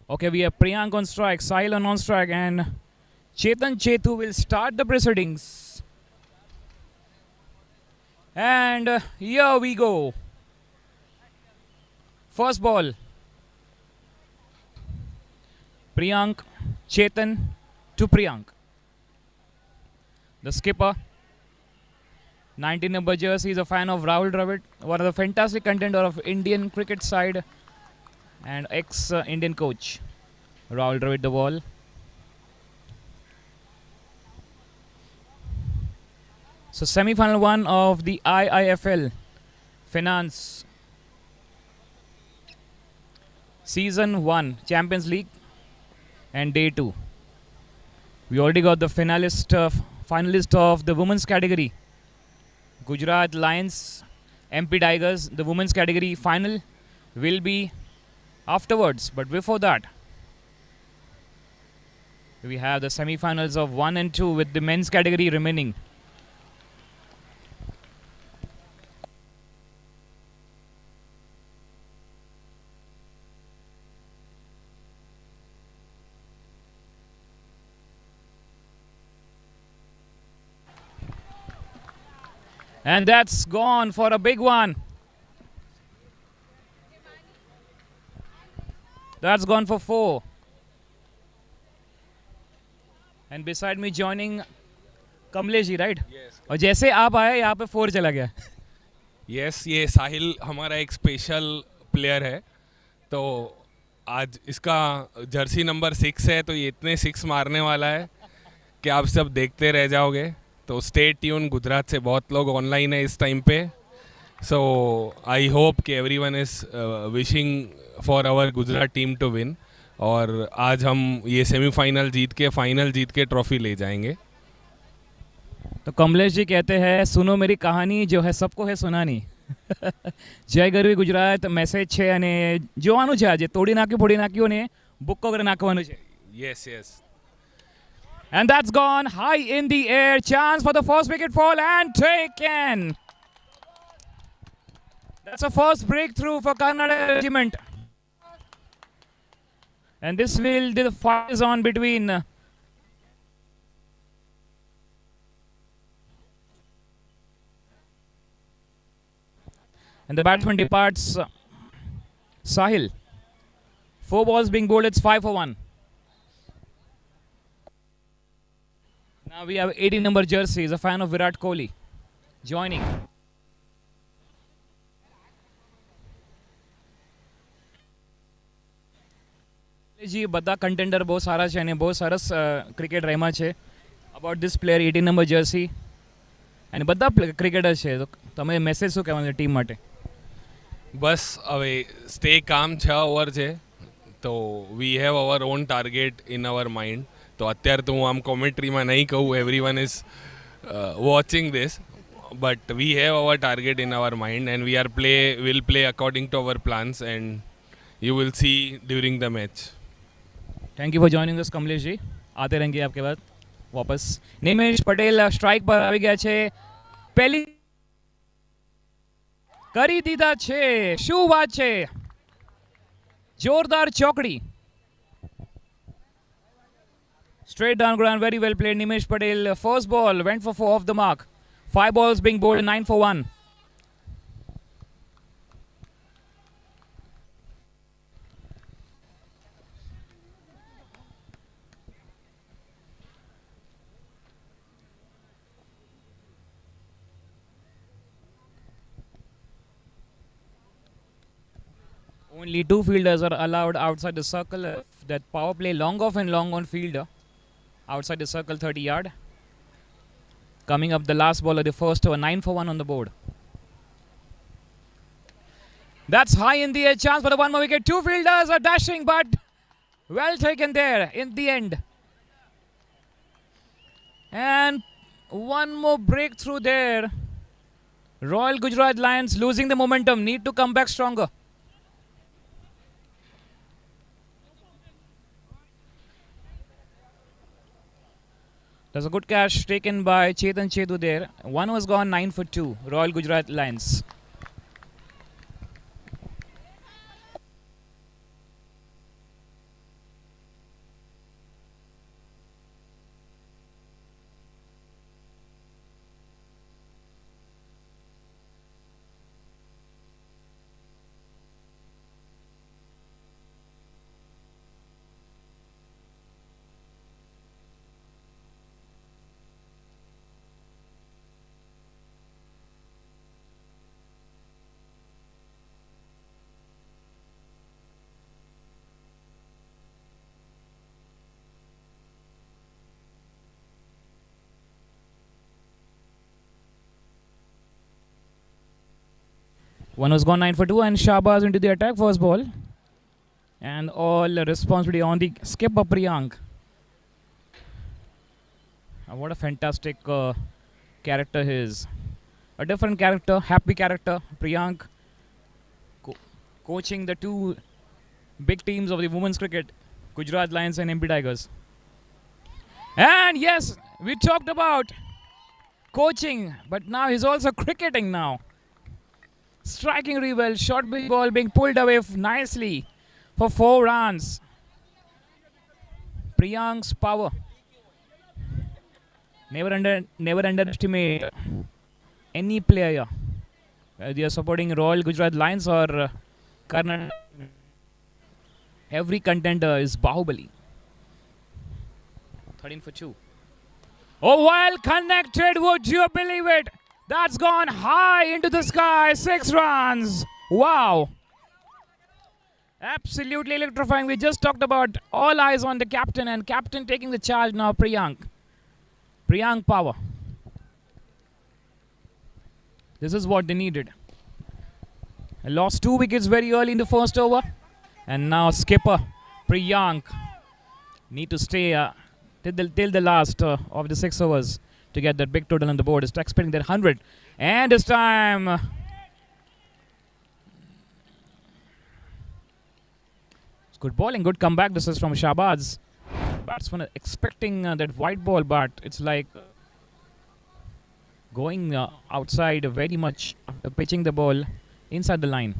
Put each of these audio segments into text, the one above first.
Okay, we have Priyank on strike, Sahil on non-strike, and Chetan Chetu will start the proceedings. And here we go. First ball. Priyank, Chetan to Priyank. The skipper, 19 number jersey, is a fan of Rahul Dravid, one of the fantastic contender of Indian cricket side and ex-Indian coach. Rahul Dravid the ball. So semi-final one of the IIFL Finance Season 1 Champions League and Day 2. We already got the finalist of the women's category. Gujarat Lions, MP Tigers. The women's category final will be afterwards. But before that, we have the semi-finals of 1 and 2 with the men's category remaining. And that's gone for a big one. That's gone for 4. And beside me joining Kamlesh ji, right? और जैसे आप आए यहाँ पे 4 चला गया. Yes, ये साहिल हमारा एक स्पेशल प्लेयर है. तो आज इसका जर्सी नंबर 6 है, तो ये इतने 6 मारने वाला है कि आप सब देखते रह जाओगे. तो स्टे ट्यून. गुजरात से बहुत लोग ऑनलाइन है इस टाइम पे. सो आई होप कि everyone is wishing for our Gujarat team to win. और आज हम ये सेमीफाइनल जीत के ट्रॉफी ले जाएंगे. तो कमलेश जी कहते हैं, सुनो मेरी कहानी जो है सबको है सुनानी. જય ગરવી ગુજરાત મેસેજ છે અને જોવાનું છે આજે તોડી નાખ્યું ફોડી નાખ્યું અને બુક વગર નાખવાનું છે. Yes yes. And that's gone high in the air. Chance for the first wicket fall and taken. That's a first breakthrough for Karnataka Regiment. And this will, the fight is on between and the batsman departs Sahil. 4 balls being bowled, it's 5 for 1. Now we have 18 number jersey, is a fan of Virat Kohli joining. जी બધા contender બહુ સારા છે અને બહુ સરસ cricket રમ્યા છે. About this player 18 number jersey અને બધા ક્રિકેટર છે. તો તમે મેસેજ શું કહેવાનું ટીમ માટે? બસ હવે સ્ટે કામ 6 ઓવર છે. તો we have our own target in our mind. તો અત્યારે તો હું આમ કોમેન્ટ્રીમાં નહીં કહું, everyone is watching this, but we have our target in our mind and will play according to our plans and you will see during the match. Thank you for joining us Kamlesh ji. आते रहेंगे आपके बाद वापस. निमेश Patel strike पर આવી ગયા છે. પહેલી કરી દીધા છે. શું વાત છે, જોરદાર ચોકડી. Straight down ground, very well played Nimesh Patel. First ball went for 4 off the mark. 5 balls being bowled, 9 for 1. Only 2 fielders are allowed outside the circle. That power play long off and long on fielder outside the circle, 30 yard. Coming up the last ball of the first over, 9 for 1 on the board. That's high in the air. Chance for the 1 more wicket. 2 fielders are dashing, but well taken there in the end. And 1 more breakthrough there. Royal Gujarat Lions losing the momentum. Need to come back stronger. There's a good catch taken by Chetan Chetu there. 1 was gone, 9 for 2. Royal Gujarat Lions. One was gone 9 for 2, and Shahbaz into the attack, first ball. And all responsibility on the skipper Priyank. What a fantastic character he is. A different character, happy character. Priyank coaching the two big teams of the women's cricket, Gujarat Lions and MP Tigers. And yes, we talked about coaching, but now he's also cricketing now. Striking really well, short big ball being pulled away nicely for 4 runs. Priyank's power. Never underestimate any player. Whether you're supporting Royal Gujarat Lions or Karnataka, every contender is Bahubali. 13 for 2. Oh, well connected, would you believe it? That's gone high into the sky, 6 runs. Wow. Absolutely electrifying. We just talked about all eyes on the captain, and captain taking the charge now, Priyank. Priyank power. This is what they needed. Lost 2 wickets very early in the first over. And now skipper Priyank need to stay till the last of the 6 overs to get that big total on the board. Is expecting that 100. And this time it's good bowling, good comeback. This is from Shahbaz. Batsman expecting that white ball, but it's like going outside very much, pitching the ball inside the line.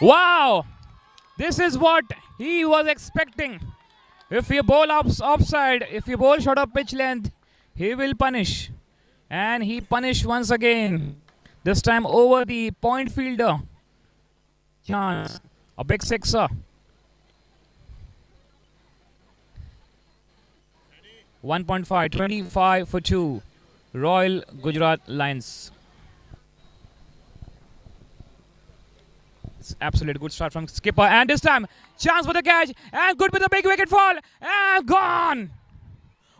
Wow! This is what he was expecting. If you bowl offside, if you bowl short of pitch length, he will punish. And he punished once again. This time over the point fielder. Chance. A big sixer. 1.5, 25 for 2. Royal Gujarat Lions. It's absolute good start from skipper. And this time, chance for the catch. And good with a big wicket fall. And gone.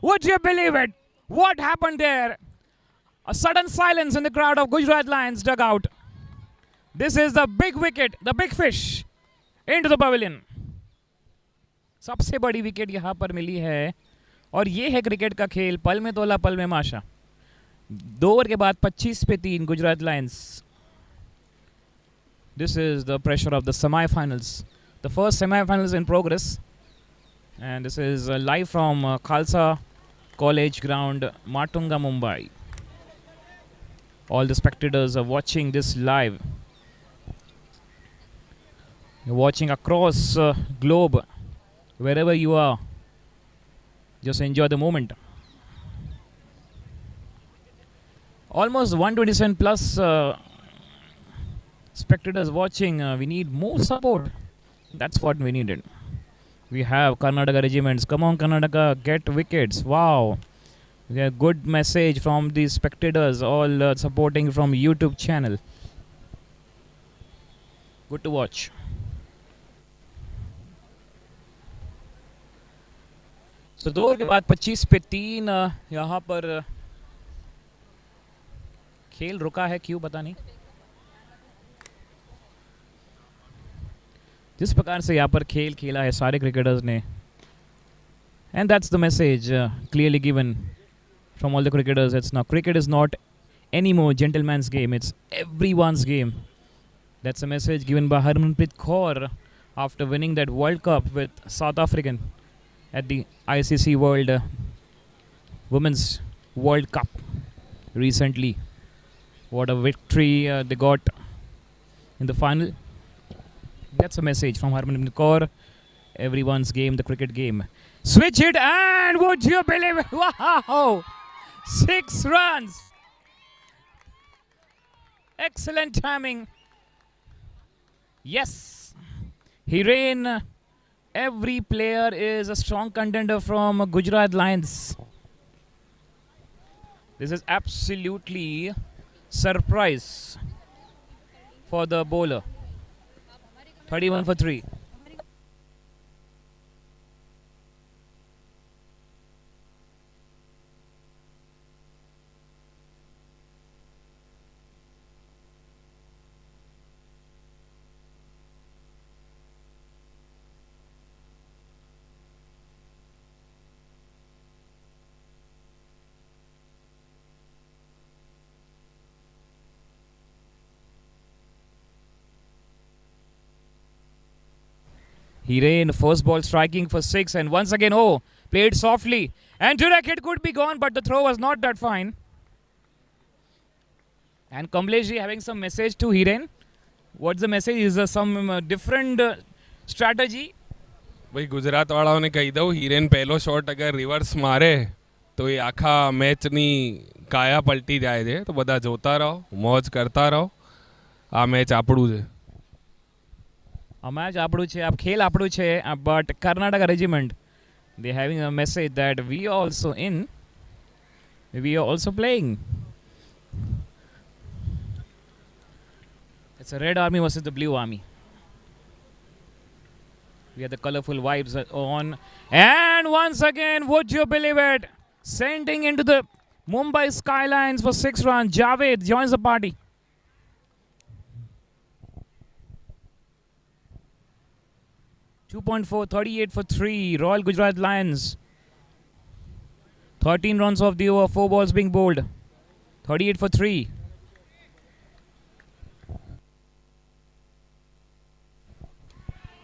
Would you believe it? What happened there? A sudden silence in the crowd of Gujarat Lions dugout. This is the big wicket, the big fish into the pavilion. सबसे बड़ी wicket यहाँ पर मिली है और ये है cricket का खेल. पल में तोला पल में माशा. 2 ओवर के बाद 25 पे 3 Gujarat Lions. This is the pressure of the semi-finals. The first semi-finals in progress. And this is live from Khalsa College ground, Matunga, Mumbai. All the spectators are watching this live. You're watching across globe, wherever you are. Just enjoy the moment. Almost 127 plus spectators watching. We need more support. That's what we needed. We have Karnataka regiments. Come on, Karnataka, get wickets. Wow. We have good message from the spectators, all supporting from YouTube channel. Good to watch. So 2 over के बाद 25 पे 3 यहाँ पर खेल रुका है, क्यों पता नहीं. जिस प्रकार से यहाँ पर खेल खेला है सारे क्रिकेटर्स ने, and that's the message clearly given from all the cricketers. It's now cricket is not anymore gentleman's game, it's everyone's game. That's a message given by Harmanpreet Kaur after winning that World Cup with South African at the ICC World Women's World Cup recently. What a victory they got in the final. That's a message from Harmanpreet Kaur. Everyone's game, the cricket game. Switch it, and would you believe it? Wow! 6 runs. Excellent timing. Yes. Hiren. Every player is a strong contender from Gujarat Lions. This is absolutely surprise for the bowler. 31 for 3. Hiren, first ball striking for 6, and once again, oh, played softly. And direct hit could be gone, but the throw was not that fine. And Kamlesh having some message to Hiren. What's the message? Is there some different strategy? ભાઈ ગુજરાત વાળાઓને કહી દઉં હિરેન પહેલો shot અગર reverse મારે તો એ આખા મેચની કાયા પલટી જાય છે તો બધા જોતા રહો મોજ કરતા રહો આ મેચ આપણું છે A match આપણું છે, આ ખેલ આપણું છે, but Karnataka regiment, they having a message that we are also in, we are also playing. It's a red army versus the blue army. We have the colorful vibes on. And once again, would you believe it? Sending into the Mumbai Skylines for 6 runs. Javed joins the party. .4, 38 for 3. Royal Gujarat Lions. 13 runs off the over, 4 balls being bowled. 38 for 3.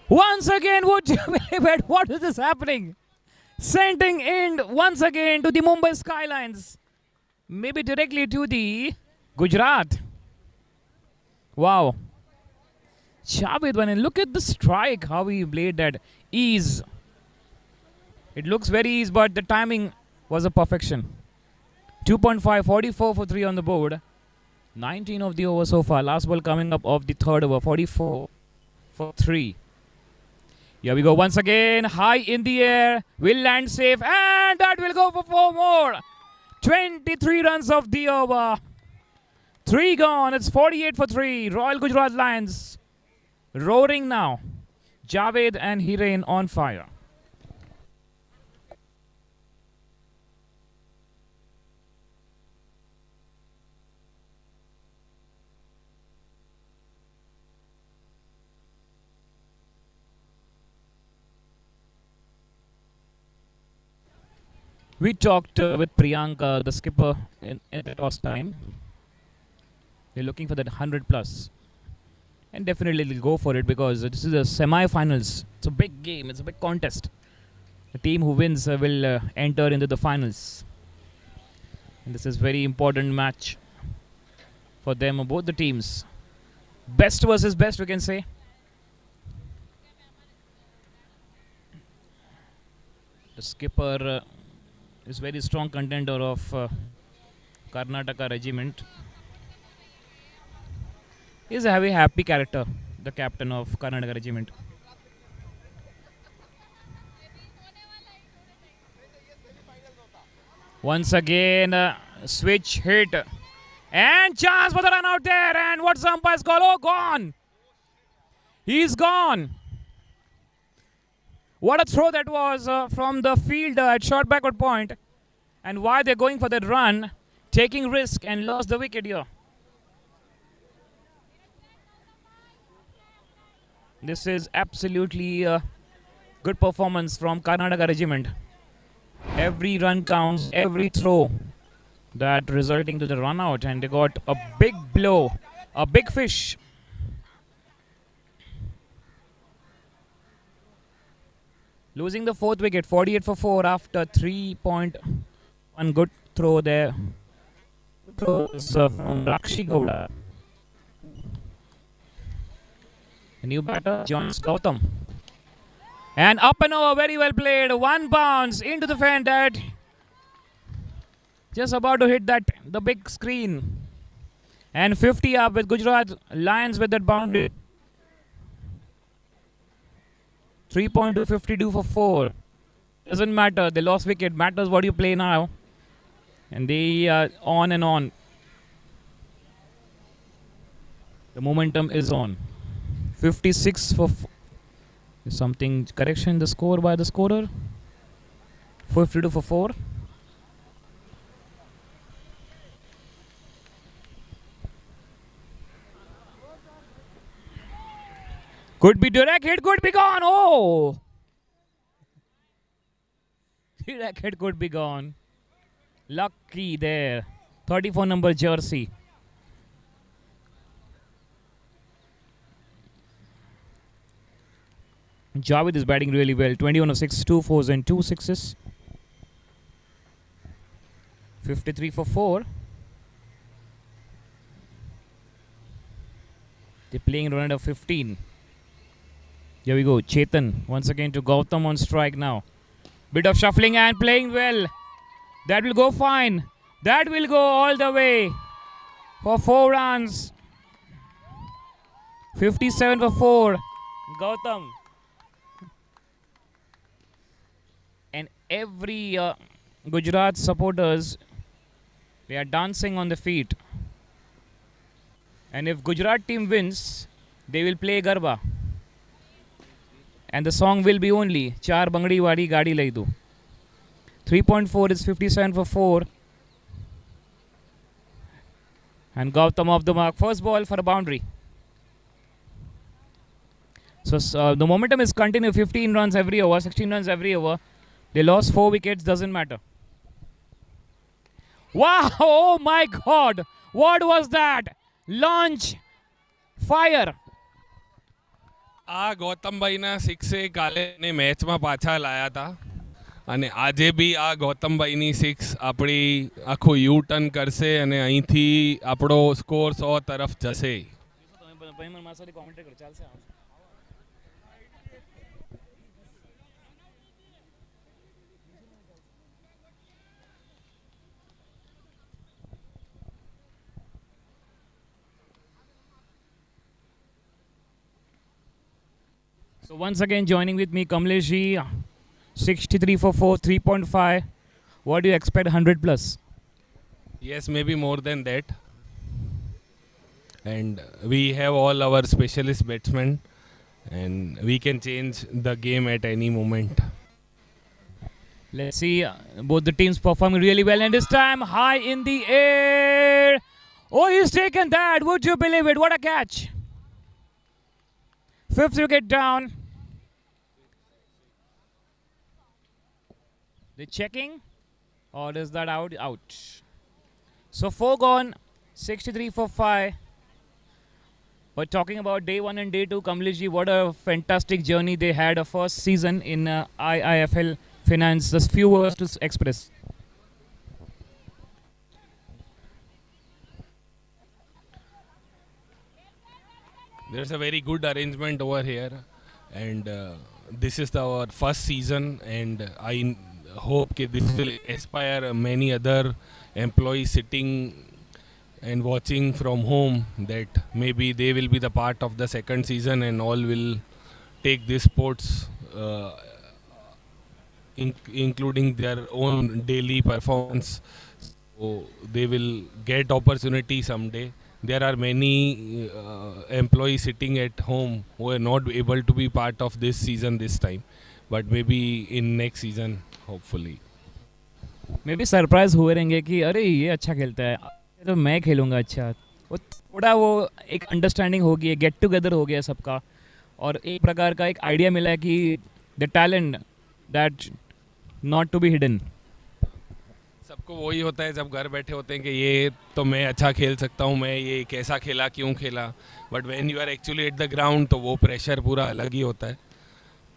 Once again, would you believe it? What is this happening? Sending in once again to the Mumbai Skylines. Maybe directly to the Gujarat. Wow. Javed, and look at the strike, how he played that ease. It looks very easy, but the timing was a perfection. 2.5, 44 for 3 on the board. 19 of the over so far. Last ball coming up of the third over, 44 for 3. Here we go once again, high in the air, will land safe, and that will go for 4 more. 23 runs of the over. 3 gone, it's 48 for 3. Royal Gujarat Lions roaring now. Javed and Hiren on fire. We talked with Priyanka, the skipper, at the toss time. They're looking for that 100 plus. And definitely they'll go for it because this is a semi-finals. It's a big game. It's a big contest. The team who wins will enter into the finals. And this is very important match for them, both the teams. Best versus best, we can say. The skipper is very strong contender of Karnataka regiment. He's a very happy character, the captain of Karnataka regiment. Once again, switch hit. And chance for the run out there. And what's the umpire's call? Oh, gone. He's gone. What a throw that was from the fielder at short backward point. And why they're going for that run, taking risk and lost the wicket here. This is absolutely a good performance from Karnataka regiment. Every run counts, every throw that resulting to the run out, and they got a big blow, a big fish. Losing the 4th wicket, 48 for 4 after 3.1 good throw there. Throws from Rakshi Gowda. The new batter, John Gautam. And up and over, very well played. 1 bounce into the fan that just about to hit that the big screen. And 50 up with Gujarat Lions with that boundary. 3.252 for 4. Doesn't matter. They lost wicket. Matters what you play now. And they are on and on. The momentum is on. 56 for something correction the score by the scorer. 52 for 4. Could be direct hit, could be gone. Oh! Direct hit could be gone. Lucky there. 34 number jersey. Javed is batting really well. 21 of 6, 2 fours and 2 sixes. 53 for 4. They're playing around a 15. Here we go. Chetan once again to Gautam on strike now. Bit of shuffling and playing well. That will go fine. That will go all the way for 4 runs. 57 for 4. Gautam. And every Gujarat supporters, they are dancing on the feet. And if Gujarat team wins, they will play Garba. And the song will be only Char Bangdi Wadi Gadi Lai Do. 3.4 is 57 for 4. And Gautam off the mark. First ball for a boundary. So the momentum is continued. 15 runs every over, 16 runs every over. They lost 4 wickets, doesn't matter. Wow, oh my God. What was that? Launch. Fire. આ ગૌતમભાઈના સિક્સે કાલે મેચમાં પાછા લાયા હતા અને આજે બી આ ગૌતમભાઈની six આપણી આખું યુ ટર્ન કરશે અને અહીંથી આપણો સ્કોર 100 તરફ જશે. So once again joining with me Kamlesh ji, 63 for 4, 3.5. What do you expect, 100 plus? Yes, maybe more than that. And we have all our specialist batsmen and we can change the game at any moment. Let's see, both the teams performing really well, and this time high in the air. Oh, he's taken that. Would you believe it? What a catch. 5th wicket down. They're checking, or is that out? Out. So 4 gone, 63 for 5. But talking about day 1 and day 2, Kamlesh ji, what a fantastic journey they had. A first season in IIFL Finance. Just few words to express. There's a very good arrangement over here, and this is our first season, and I hope that this will inspire many other employees sitting and watching from home, that maybe they will be the part of the second season and all will take this sports including their own daily performance, so they will get opportunity someday. There are many employees sitting at home who are not able to be part of this season this time, but maybe in next season, hopefully. मे भी surprise हुए रहेंगे कि अरे ये अच्छा खेलता है तो मैं खेलूँगा अच्छा. वो थोड़ा वो एक अंडरस्टैंडिंग हो गई है, गेट टुगेदर हो गया सबका, और एक प्रकार का एक आइडिया मिला है कि the talent that not to be hidden. सबको वही होता है जब घर बैठे होते हैं कि ये तो मैं अच्छा खेल सकता हूँ, मैं ये कैसा खेला, क्यों खेला, but when you are actually at the ground तो वो प्रेशर पूरा अलग ही होता है.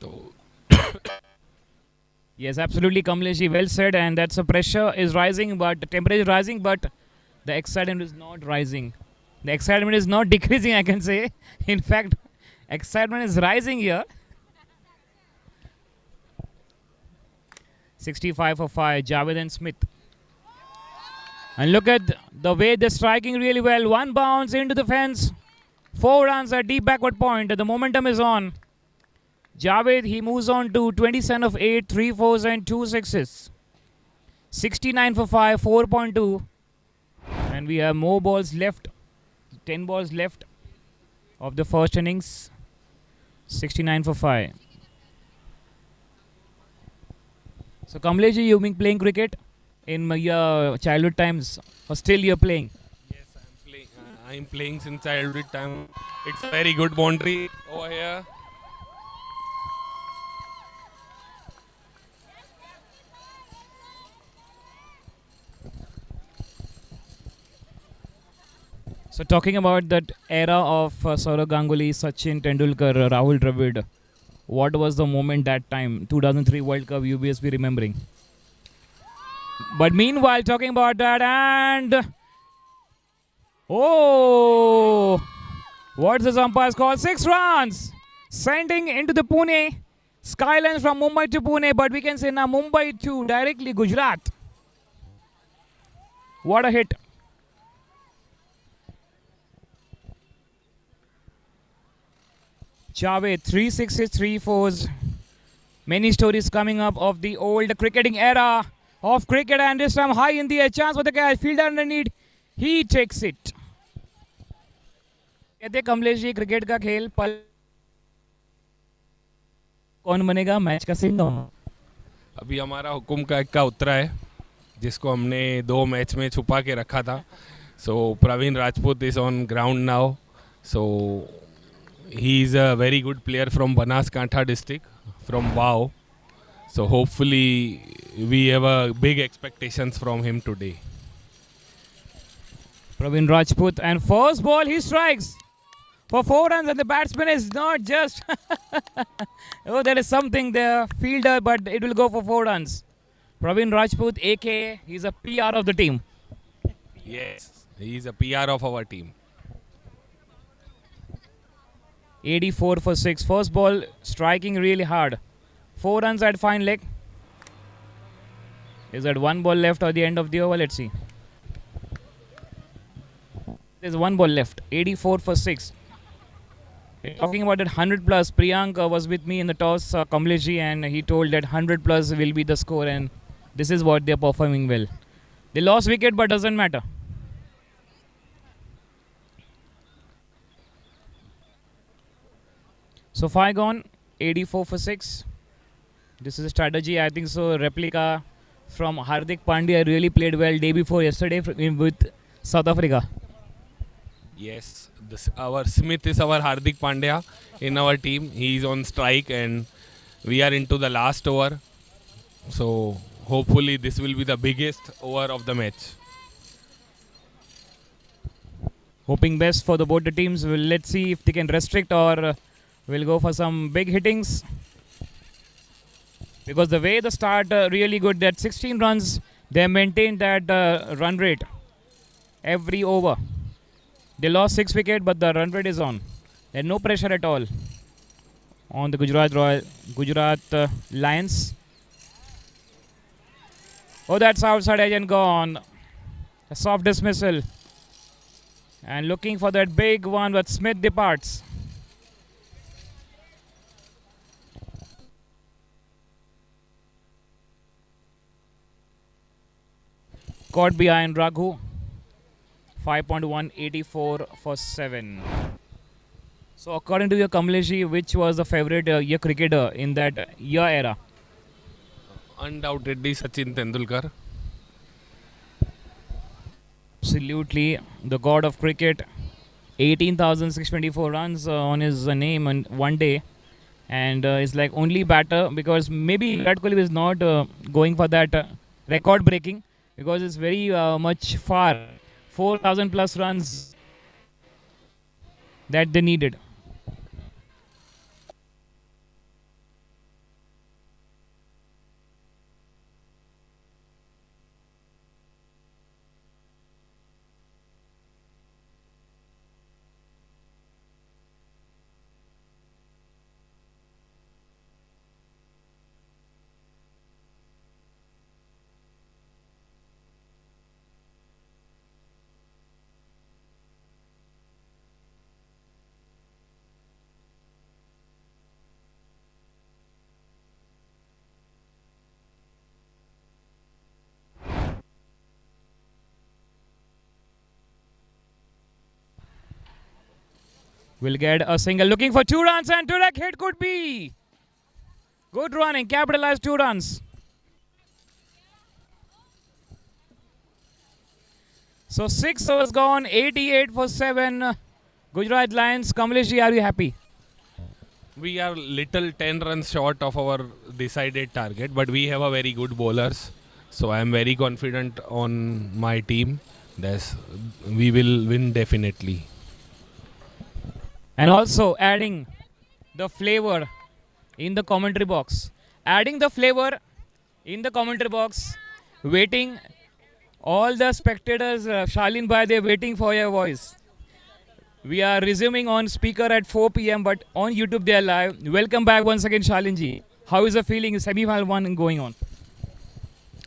तो Yes, absolutely, Kamlesh ji, well said. And that's the pressure is rising, but the temperature is rising, but the excitement is not rising. The excitement is not decreasing, I can say. In fact, excitement is rising here. 65 for 5, Javed and Smith. And look at the way they're striking really well. One bounce into the fence. 4 runs at deep backward point. The momentum is on. Javed, he moves on to 27 of 8, 3 fours and 2 sixes. 69 for 5, 4.2. And we have more balls left. 10 balls left of the first innings. 69 for 5. So Kamlesh ji, you've been playing cricket in your childhood times, or still you're playing? yes, I'm playing since childhood time. It's a very good boundary over here. So talking about that era of Saurav Ganguly, Sachin Tendulkar, Rahul Dravid, what was the moment that time? 2003 World Cup, UBSP remembering. But meanwhile, talking about that, and oh, what's this umpire's call? 6 runs, sending into the Pune Skylines from Mumbai to Pune, but we can say now Mumbai to directly Gujarat. What a hit. Javed, 3 sixes, 3 fours. Many stories coming up of the old cricketing era of cricket, and this time high in the air, chance for the catch, fielder underneath, he takes it. कहते Kamlesh ji cricket का खेल पल कौन बनेगा match का सिंघम. अभी हमारा हुकुम का इक्का उतरा है जिसको हमने 2 मैच में छुपा के रखा था. So Praveen Rajput is on ground now. So he is a very good player from Banaskantha district, from Wow. So hopefully we have a big expectations from him today. Praveen Rajput, and first ball he strikes for 4 runs, and the batsman is not just oh, there is something there, fielder, but it will go for 4 runs. Praveen Rajput, aka he's a PR of the team. Yes, he is a PR of our team. 84 for 6. First ball striking really hard. 4 runs at fine leg. Is that 1 ball left or the end of the over? Let's see. There's 1 ball left. 84 for 6. Talking about that 100 plus, Priyank was with me in the toss, Kamleshi, and he told that 100 plus will be the score, and this is what they're performing well. They lost wicket, but doesn't matter. So 5 gone, 84 for 6. This is a strategy, I think so. Replica from Hardik Pandya really played well day before yesterday with South Africa. Yes, our Smith is our Hardik Pandya in our team. He is on strike and we are into the last over. So hopefully this will be the biggest over of the match. Hoping best for both the teams. Let's see if they can restrict or we'll go for some big hittings. Because the way the start really good, that 16 runs, they maintained that run rate every over. They lost 6 wickets, but the run rate is on. There's no pressure at all on the Gujarat Lions. Oh, that's outside edge and gone. A soft dismissal. And looking for that big one, but Smith departs. Caught behind Raghu. 5.1, 84 for 7. So according to your Kamleshi, which was the favorite your cricketer in that year era? Undoubtedly Sachin Tendulkar. Absolutely, the god of cricket. 18,624 runs on his name in one day. And it's like only batter, because maybe Virat Kohli is not going for that record breaking, because it's very much far. 4,000 plus runs that they needed. Will get a single, looking for 2 runs, and direct hit could be. Good running, capitalized 2 runs. So 6 overs gone, 88 for 7. Gujarat Lions. Kamleshi, are you happy? We are little 10 runs short of our decided target, but we have a very good bowlers. So I am very confident on my team. We will win definitely. And also adding the flavor in the commentary box, adding the flavor in the commentary box, waiting. All the spectators, Shalin Bhai, they're waiting for your voice. We are resuming on speaker at 4 p.m. but on YouTube they are live. Welcome back once again, Shalin ji. How is the feeling? Semi-final one going on.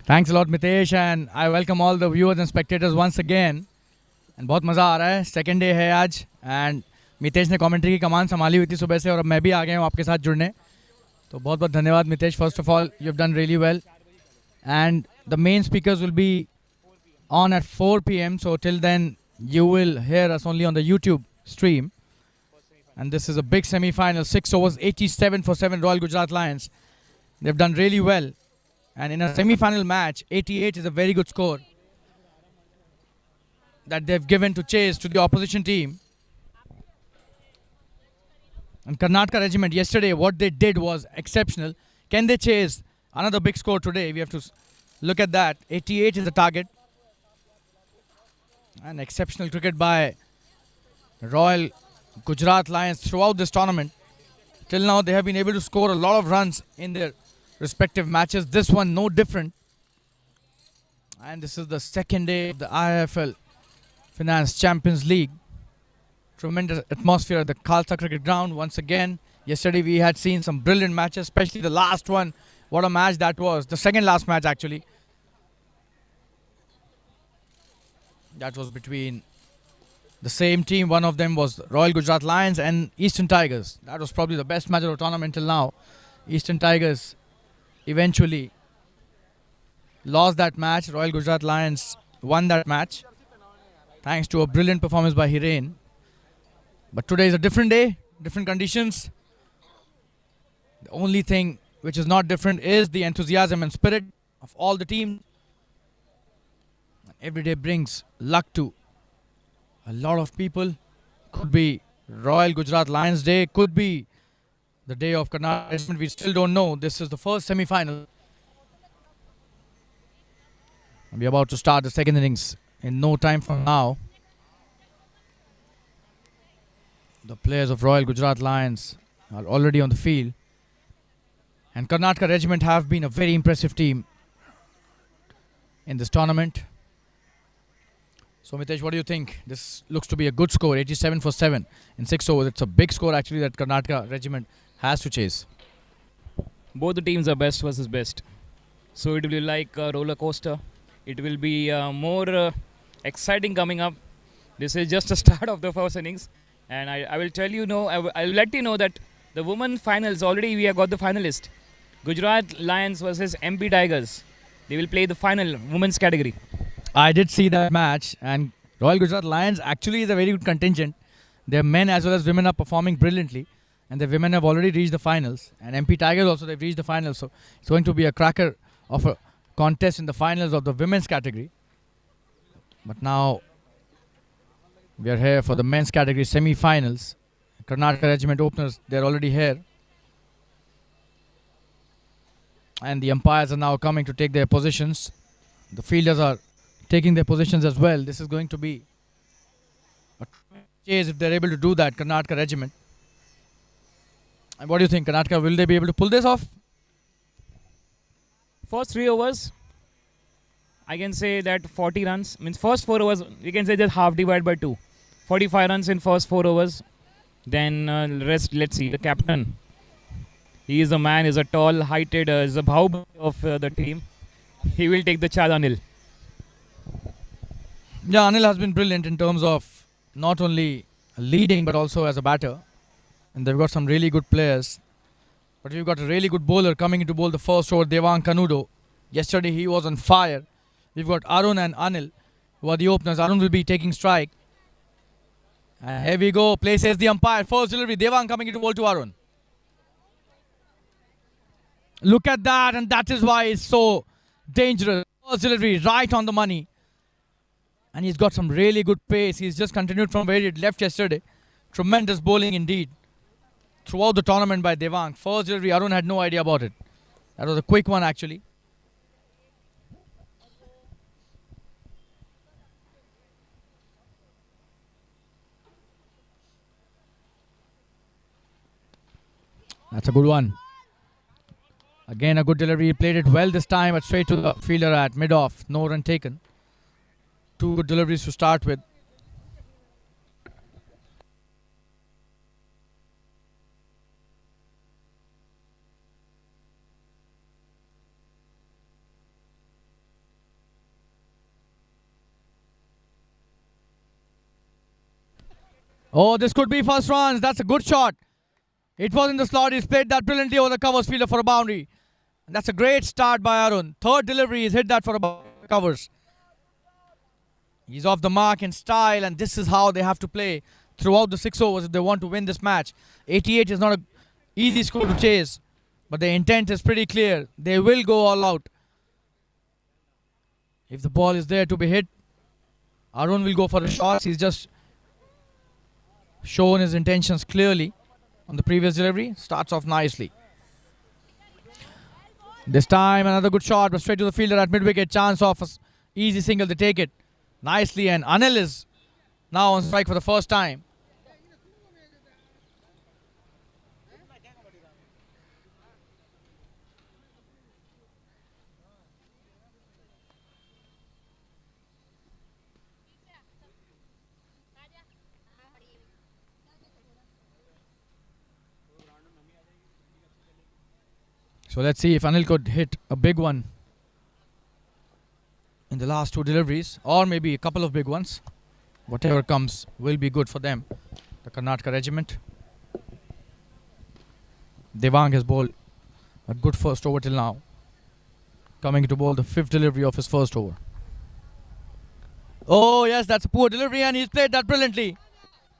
Thanks a lot, Mitesh, and I welcome all the viewers and spectators once again. And बहुत मज़ा आ रहा है. Second day है आज, and Mitesh ने commentary की कमान संभाली हुई थी सुबह से, और अब मैं भी आ गया हूँ आपके साथ जुड़ने. तो बहुत बहुत धन्यवाद Mitesh. First of all, you've done really well, and the main speakers will be on at 4 p.m. So till then, you will hear us only on the YouTube stream. And this is a big semi-final. 6 overs, 87 for 7 Royal Gujarat Lions. They've done really well. And in a semi-final match, 88 is a very good score that they've given to chase to the opposition team. And Karnataka Regiment yesterday, what they did was exceptional. Can they chase another big score today? We have to look at that. 88 is the target. And exceptional cricket by Royal Gujarat Lions throughout this tournament. Till now, they have been able to score a lot of runs in their respective matches. This one, no different. And this is the second day of the IIFL Finance Champions League. Tremendous atmosphere at the Khalsa Cricket Ground once again. Yesterday, we had seen some brilliant matches, especially the last one. What a match that was. The second last match, actually. That was between the same team. One of them was Royal Gujarat Lions and Eastern Tigers. That was probably the best match of the tournament till now. Eastern Tigers eventually lost that match. Royal Gujarat Lions won that match thanks to a brilliant performance by Hiren. But today is a different day, different conditions. The only thing which is not different is the enthusiasm and spirit of all the teams. Every day brings luck to a lot of people. Could be Royal Gujarat Lions Day, could be the day of Karnataka. We still don't know. This is the first semi-final. We're about to start the second innings in no time from now. The players of Royal Gujarat Lions are already on the field. And Karnataka Regiment have been a very impressive team in this tournament. So Mitesh, what do you think? This looks to be a good score, 87 for 7 in 6 overs. It's a big score actually that Karnataka Regiment has to chase. Both the teams are best versus best. So it will be like a roller coaster. It will be more exciting coming up. This is just the start of the first innings. And I will tell you, I'll let you know that the women finals, already we have got the finalist. Gujarat Lions versus MP Tigers. They will play the final women's category. I did see that match, and Royal Gujarat Lions actually is a very good contingent. Their men as well as women are performing brilliantly, and the women have already reached the finals. And MP Tigers also, they've reached the finals. So it's going to be a cracker of a contest in the finals of the women's category. But now we are here for the men's category semi-finals. Karnataka Regiment openers, they're already here. And the umpires are now coming to take their positions. The fielders are taking their positions as well. This is going to be a chase if they're able to do that, Karnataka Regiment. And what do you think, Karnataka, will they be able to pull this off? First 3 overs, I can say that 40 runs. Means first 4 overs, we can say just half divided by 2. 45 runs in first 4 overs. Then rest, let's see, the captain. He is a man, is a tall, heighted, is a bhau of the team. He will take the charge, Anil. Yeah, Anil has been brilliant in terms of not only leading but also as a batter. And they've got some really good players. But we've got a really good bowler coming in to bowl the first over, Devang Kanudo. Yesterday he was on fire. We've got Arun and Anil who are the openers. Arun will be taking strike. And here we go. Places the umpire. First delivery. Devang coming in to bowl to Arun. Look at that, and that is why it's so dangerous. First delivery right on the money. And he's got some really good pace. He's just continued from where he left yesterday. Tremendous bowling indeed. Throughout the tournament by Devang. First delivery, Arun had no idea about it. That was a quick one actually. That's a good one. Again, a good delivery. He played it well this time, but straight to the fielder at mid-off. No run taken. Two good deliveries to start with. Oh, this could be first runs. That's a good shot. It was in the slot. He's played that brilliantly over the covers fielder for a boundary. And that's a great start by Arun. Third delivery, he's hit that for a covers. He's off the mark in style, and this is how they have to play throughout the 6 overs if they want to win this match. 88 is not an easy score to chase, but the intent is pretty clear. They will go all out. If the ball is there to be hit, Arun will go for the shots. He's just shown his intentions clearly on the previous delivery. Starts off nicely. This time another good shot, but straight to the fielder at mid-wicket. Chance of an easy single. They take it nicely, and Anil is now on strike for the first time. So let's see if Anil could hit a big one in the last 2 deliveries, or maybe a couple of big ones. Whatever comes will be good for them, the Karnataka regiment. Devang has bowled a good first over till now, coming to bowl the 5th delivery of his first over. Oh yes, that's a poor delivery, and he's played that brilliantly.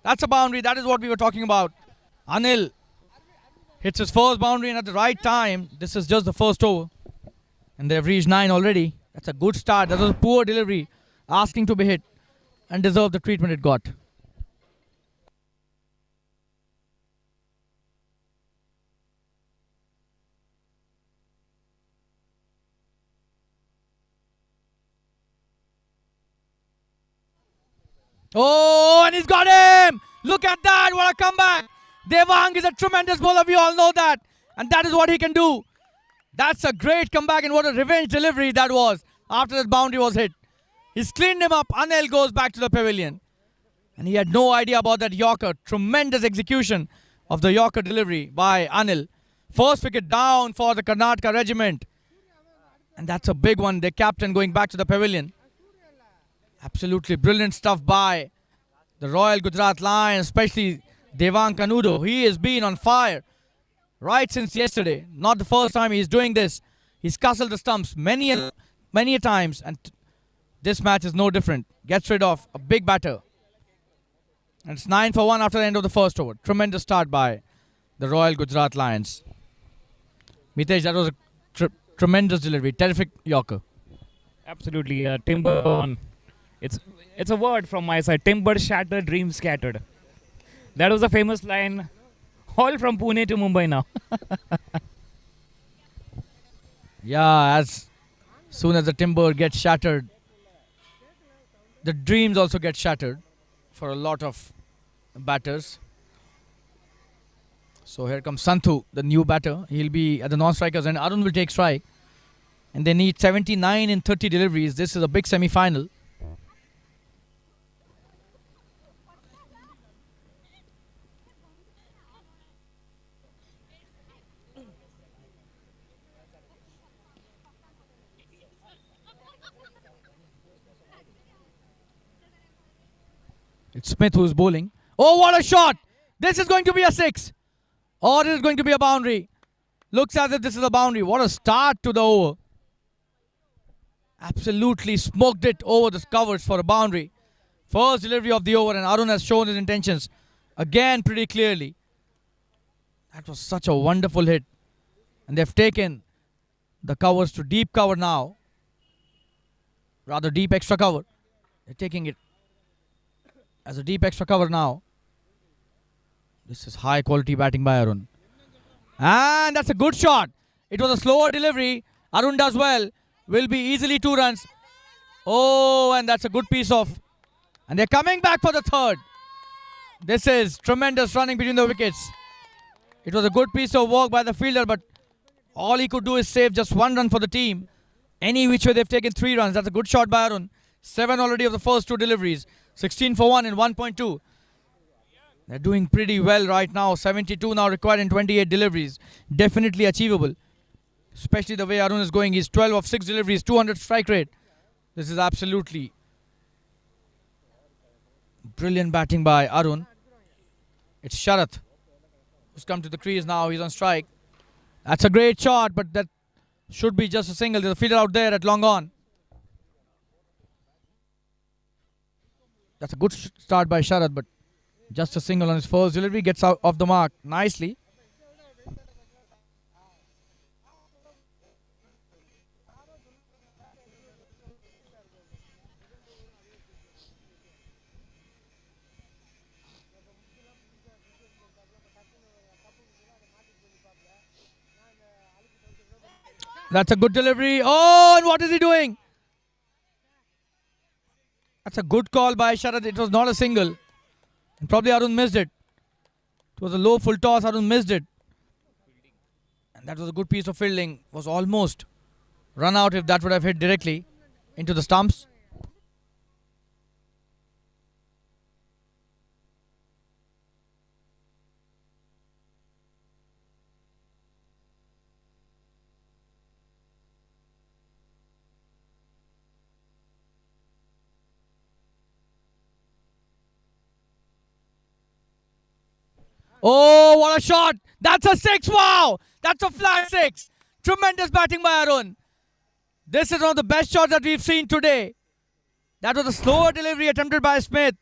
That's a boundary. That is what we were talking about. Anil hits his first boundary, and at the right time. This is just the first over, and they've reached 9 already. That's a good start. That was a poor delivery, asking to be hit, and deserved the treatment it got. Oh, and he's got him! Look at that! What a comeback! Devang is a tremendous bowler, we all know that. And that is what he can do. That's a great comeback, and what a revenge delivery that was after that boundary was hit. He's cleaned him up. Anil goes back to the pavilion. And he had no idea about that Yorker. Tremendous execution of the Yorker delivery by Anil. First wicket down for the Karnataka regiment. And that's a big one. The captain going back to the pavilion. Absolutely brilliant stuff by the Royal Gujarat Lions, especially Devang Kanudo. He has been on fire right since yesterday. Not the first time he's doing this. He's castled the stumps many a times, and this match is no different. Gets rid of a big batter. And it's 9 for 1 after the end of the first over. Tremendous start by the Royal Gujarat Lions. Mitesh, that was a tremendous delivery. Terrific Yorker. Absolutely, timber on. It's a word from my side. Timber shattered, dreams scattered. That was a famous line, all from Pune to Mumbai now. Yeah, as soon as the timber gets shattered, the dreams also get shattered for a lot of batters. So here comes Santhu, the new batter. He'll be at the non-strikers, and Arun will take strike. And they need 79 in 30 deliveries. This is a big semi-final. It's Smith who is bowling. Oh, what a shot! This is going to be a 6. Or it is going to be a boundary. Looks as if this is a boundary. What a start to the over. Absolutely smoked it over the covers for a boundary. First delivery of the over, and Arun has shown his intentions again pretty clearly. That was such a wonderful hit. And they've taken the covers to deep cover now. Rather deep extra cover. They're taking it as a deep extra cover now. This is high quality batting by Arun. And that's a good shot. It was a slower delivery. Arun does well. Will be easily 2 runs. Oh, and that's a good piece of. And they're coming back for the third. This is tremendous running between the wickets. It was a good piece of work by the fielder, but All he could do is save just 1 run for the team. Any which way they've taken 3 runs. That's a good shot by Arun. 7 already of the first 2 deliveries. 16 for 1 in 1.2. They're doing pretty well right now. 72 now required in 28 deliveries. Definitely achievable. Especially the way Arun is going. He's 12 of 6 deliveries, 200 strike rate. This is absolutely brilliant batting by Arun. It's Sharath who's come to the crease now. He's on strike. That's a great shot, but that should be just a single. There's a fielder out there at long on. That's a good start by Sharath, but just a single on his first delivery. Gets out off the mark nicely. That's a good delivery. Oh, and what is he doing? That's a good call by Sharath. It was not a single. And probably Arun missed it. It was a low full toss. Arun missed it. And that was a good piece of fielding. Was almost run out if that would have hit directly into the stumps. Oh, what a shot! That's a 6, wow! That's a flat 6. Tremendous batting by Arun. This is one of the best shots that we've seen today. That was a slower delivery attempted by Smith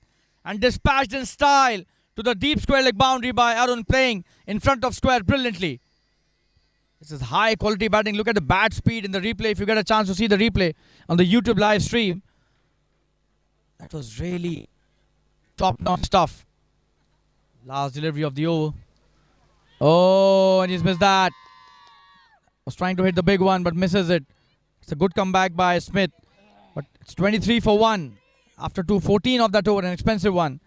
and dispatched in style to the deep square leg boundary by Arun, playing in front of square brilliantly. This is high quality batting. Look at the bat speed in the replay. If you get a chance to see the replay on the YouTube live stream, that was really top-notch stuff. Last delivery of the over. Oh, and he's missed that. Was trying to hit the big one, but misses it. It's a good comeback by Smith. But it's 23 for 1 after 214 of that over, an expensive one.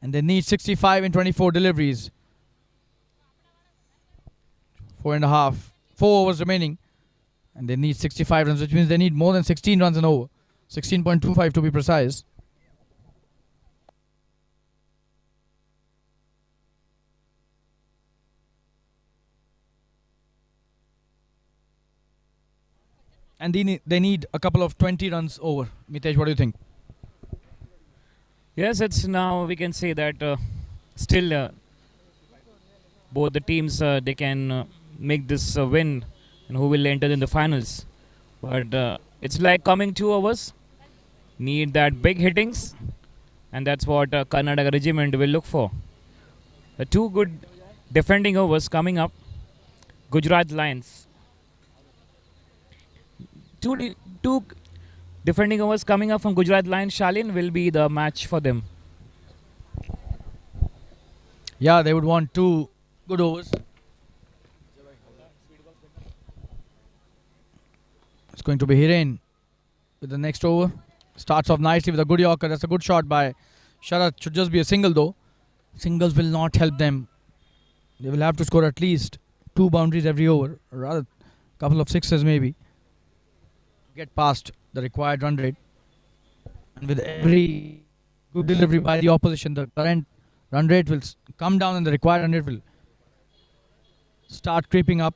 And they need 65 in 24 deliveries. 4.5. 4 overs remaining. And they need 65 runs, which means they need more than 16 runs an over. 16.25 to be precise. And they need a couple of 20 runs over. Mitesh, what do you think? Yes, it's now we can say that still both the teams they can make this win, and who will enter in the finals. But it's like coming 2 overs. Need that big hittings, and that's what Karnataka Regiment will look for. 2 good defending overs coming up. Gujarat Lions. Two defending overs coming up from Gujarat Lions. Shalin will be the match for them. Yeah, they would want 2 good overs. It's going to be Hiren with the next over. Starts off nicely with a good Yorker. That's a good shot by Sharath. Should just be a single though. Singles will not help them. They will have to score at least 2 boundaries every over. Or rather, a couple of sixes maybe. Get past the required run rate. And with every good delivery by the opposition, the current run rate will come down and the required run rate will start creeping up.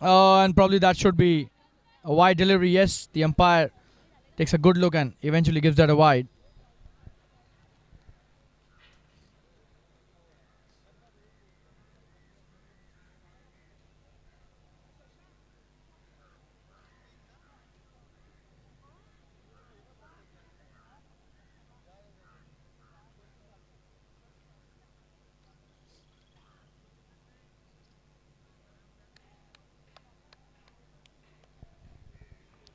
And probably that should be a wide delivery. Yes, the umpire takes a good look and eventually gives that a wide.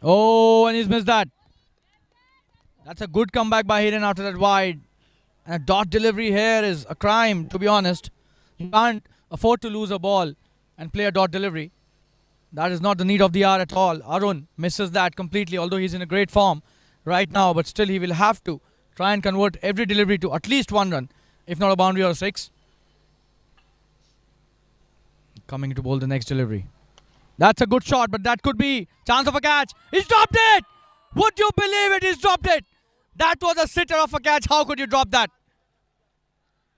Oh, and he's missed that. That's a good comeback by Hiren after that wide. And a dot delivery here is a crime, to be honest. You can't afford to lose a ball and play a dot delivery. That is not the need of the hour at all. Arun misses that completely, although he's in a great form. right now, but still he will have to try and convert every delivery to at least 1 run, if not a boundary or a 6. Coming to bowl the next delivery. That's a good shot, but that could be chance of a catch. He's dropped it! Would you believe it? He's dropped it! That was a sitter of a catch. How could you drop that?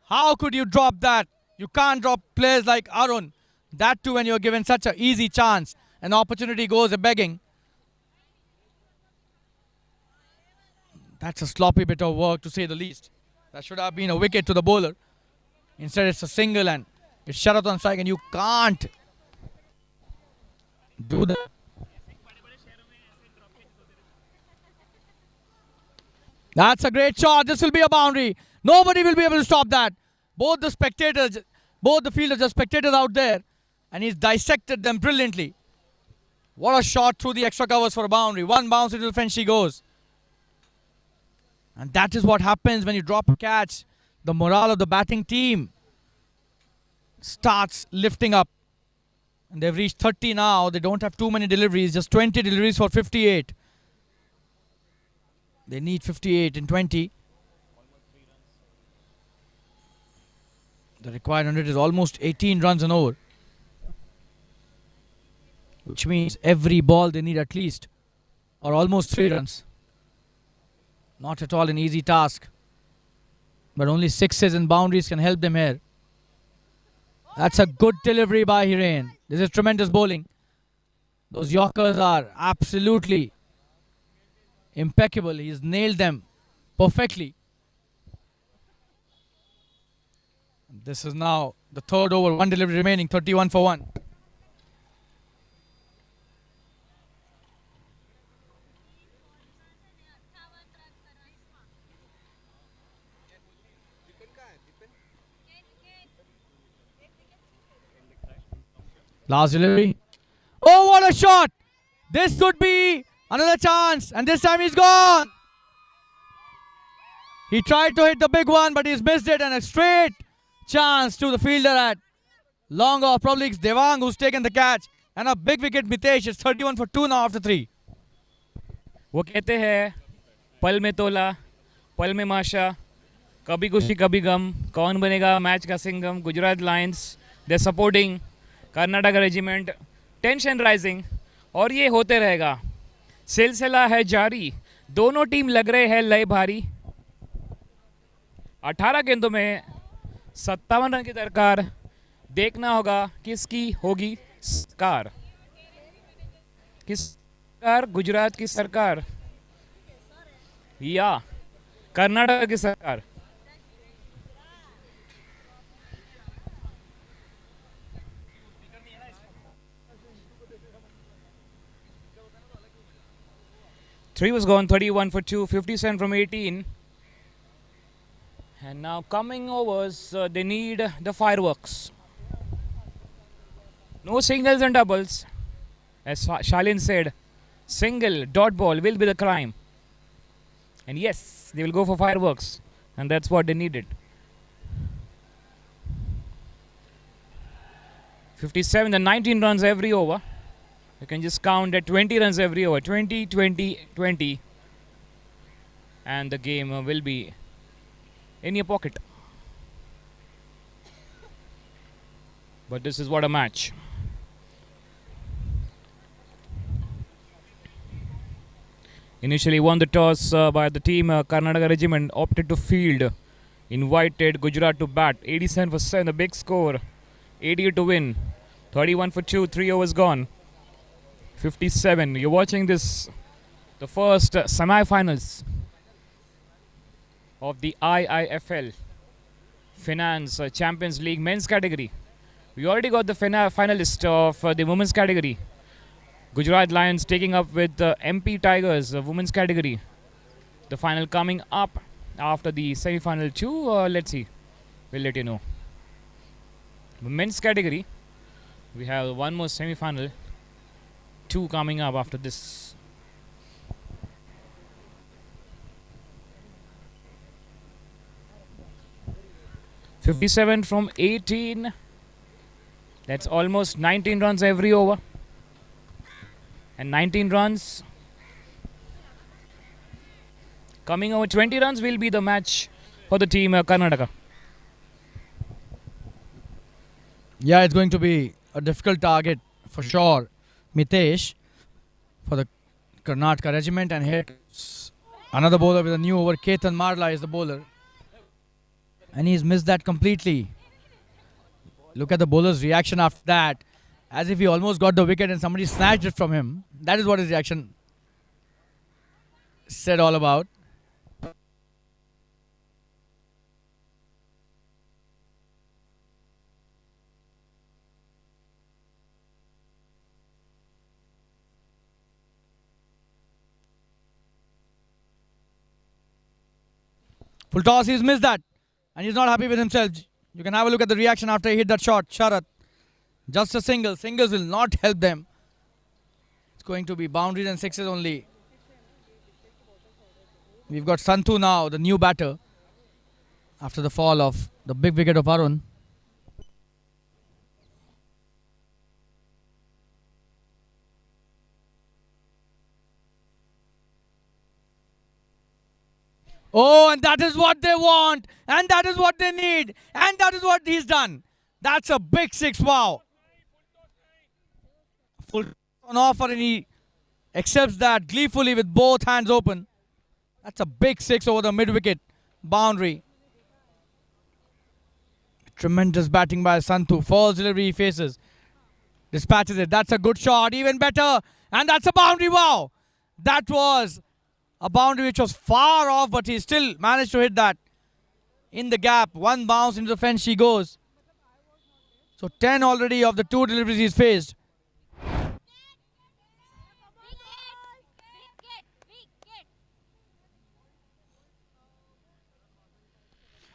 How could you drop that? You can't drop players like Arun. That too when you're given such an easy chance. An opportunity goes a-begging. That's a sloppy bit of work, to say the least. That should have been a wicket to the bowler. Instead it's a single and it's shut out on strike, and you can't do that. That's a great shot. This will be a boundary. Nobody will be able to stop that. Both the spectators, both the fielders are spectators out there, and he's dissected them brilliantly. What a shot through the extra covers for a boundary. One bounce into the fence she goes. And that is what happens when you drop a catch. The morale of the batting team starts lifting up. And they've reached 30 now. They don't have too many deliveries, just 20 deliveries for 58. They need 58 in 20. The required 100 is almost 18 runs and over. Which means every ball they need at least, or almost 3 runs. Not at all an easy task. But only sixes and boundaries can help them here. That's a good delivery by Hiren. This is tremendous bowling. Those Yorkers are absolutely impeccable. He's nailed them perfectly. This is now the third over. 1 delivery remaining. 31 for 1. Last delivery. Oh, what a shot! This could be another chance, and this time he's gone. He tried to hit the big one, but he's missed it, and a straight chance to the fielder at long off. Probably it's Devang who's taken the catch, and a big wicket. Mitesh is 31 for 2 now after 3. वो कहते हैं पल में तोला, पल में माशा, कभी खुशी कभी गम, कौन बनेगा मैच का Singham. Gujarat Lions, the supporting Karnataka regiment, tension rising, और ये होते रहेगा. सिलसिला है जारी, दोनों टीम लग रहे हैं लय भारी. 18 गेंदों में 57 रन की दरकार. देखना होगा किसकी होगी सरकार. किस सरकार? गुजरात की सरकार या कर्नाटक की सरकार. Three was gone, 31 for 2, 57 from 18. And now coming overs, they need the fireworks. No singles and doubles. As Shalin said, single dot ball will be the crime. And yes, they will go for fireworks. And that's what they needed. 57 and 19 runs every over. You can just count at 20 runs every over. 20, 20, 20. And the game will be in your pocket. But this is what a match. Initially won the toss by the team. Karnataka Regiment opted to field. Invited Gujarat to bat. 87 for 7, the big score. 88 to win. 31 for 2, 3 overs gone. 57. You're watching this, the first semi-finals of the IIFL Finance Champions League men's category. We already got the finalist of the women's category. Gujarat Lions taking up with the MP Tigers women's category. The final coming up after the semi-final 2. Let's see. We'll let you know. The men's category, we have one more semi-final. 2 coming up after this. .57 from 18. That's almost 19 runs every over. And 19 runs Coming over 20 runs will be the match for the team Karnataka. Yeah, it's going to be a difficult target for sure, Mitesh, for the Karnataka regiment. And here comes another bowler with a new over. Ketan Marla is the bowler. And he's missed that completely. Look at the bowler's reaction after that. As if he almost got the wicket and somebody snatched it from him. That is what his reaction said all about. Full toss, he's missed that. And he's not happy with himself. You can have a look at the reaction after he hit that shot. Sharath. Just a single. Singles will not help them. It's going to be boundaries and sixes only. We've got Santhu now, the new batter. After the fall of the big wicket of Arun. Oh, and that is what they want. And that is what they need. And that is what he's done. That's a big six. Wow. Full on offer and he accepts that gleefully with both hands open. That's a big six over the mid-wicket boundary. Tremendous batting by Santhu. False delivery he faces. Dispatches it. That's a good shot. Even better. And that's a boundary. Wow. That was a boundary which was far off, but he still managed to hit that in the gap. One bounce into the fence she goes. So 10 already of the 2 deliveries he's faced.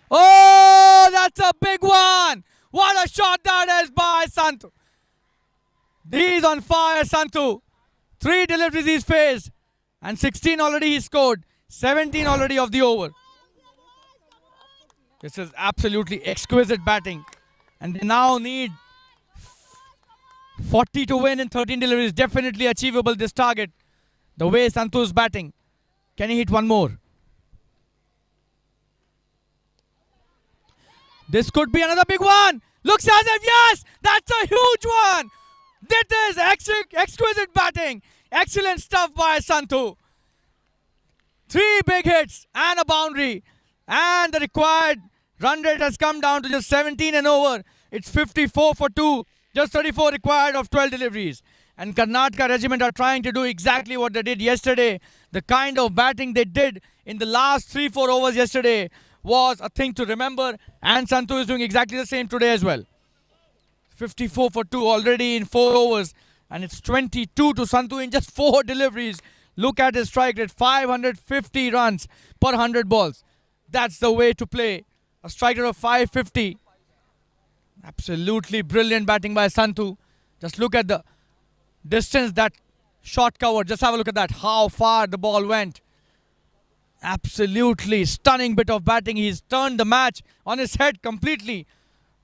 Oh, that's a big one. What a shot that is by Santhu. He's on fire, Santhu. 3 deliveries he's faced. And 16 already he scored. 17 already of the over. This is absolutely exquisite batting. And they now need 40 to win in 13 deliveries. Definitely achievable, this target. The way Santhu is batting. Can he hit one more? This could be another big one. Looks as if, yes, that's a huge one. That is exquisite batting. Excellent stuff by Santhu. 3 big hits and a boundary. And the required run rate has come down to just 17 and over. It's 54 for 2. Just 34 required of 12 deliveries. And Karnataka regiment are trying to do exactly what they did yesterday. The kind of batting they did in the last 3-4 overs yesterday was a thing to remember. And Santhu is doing exactly the same today as well. 54 for 2 already in 4 overs. And it's 22 to Santhu in just 4 deliveries. Look at his strike rate. 550 runs per 100 balls. That's the way to play. A strike rate of 550. Absolutely brilliant batting by Santhu. Just look at the distance that shot covered. Just have a look at that. How far the ball went. Absolutely stunning bit of batting. He's turned the match on his head completely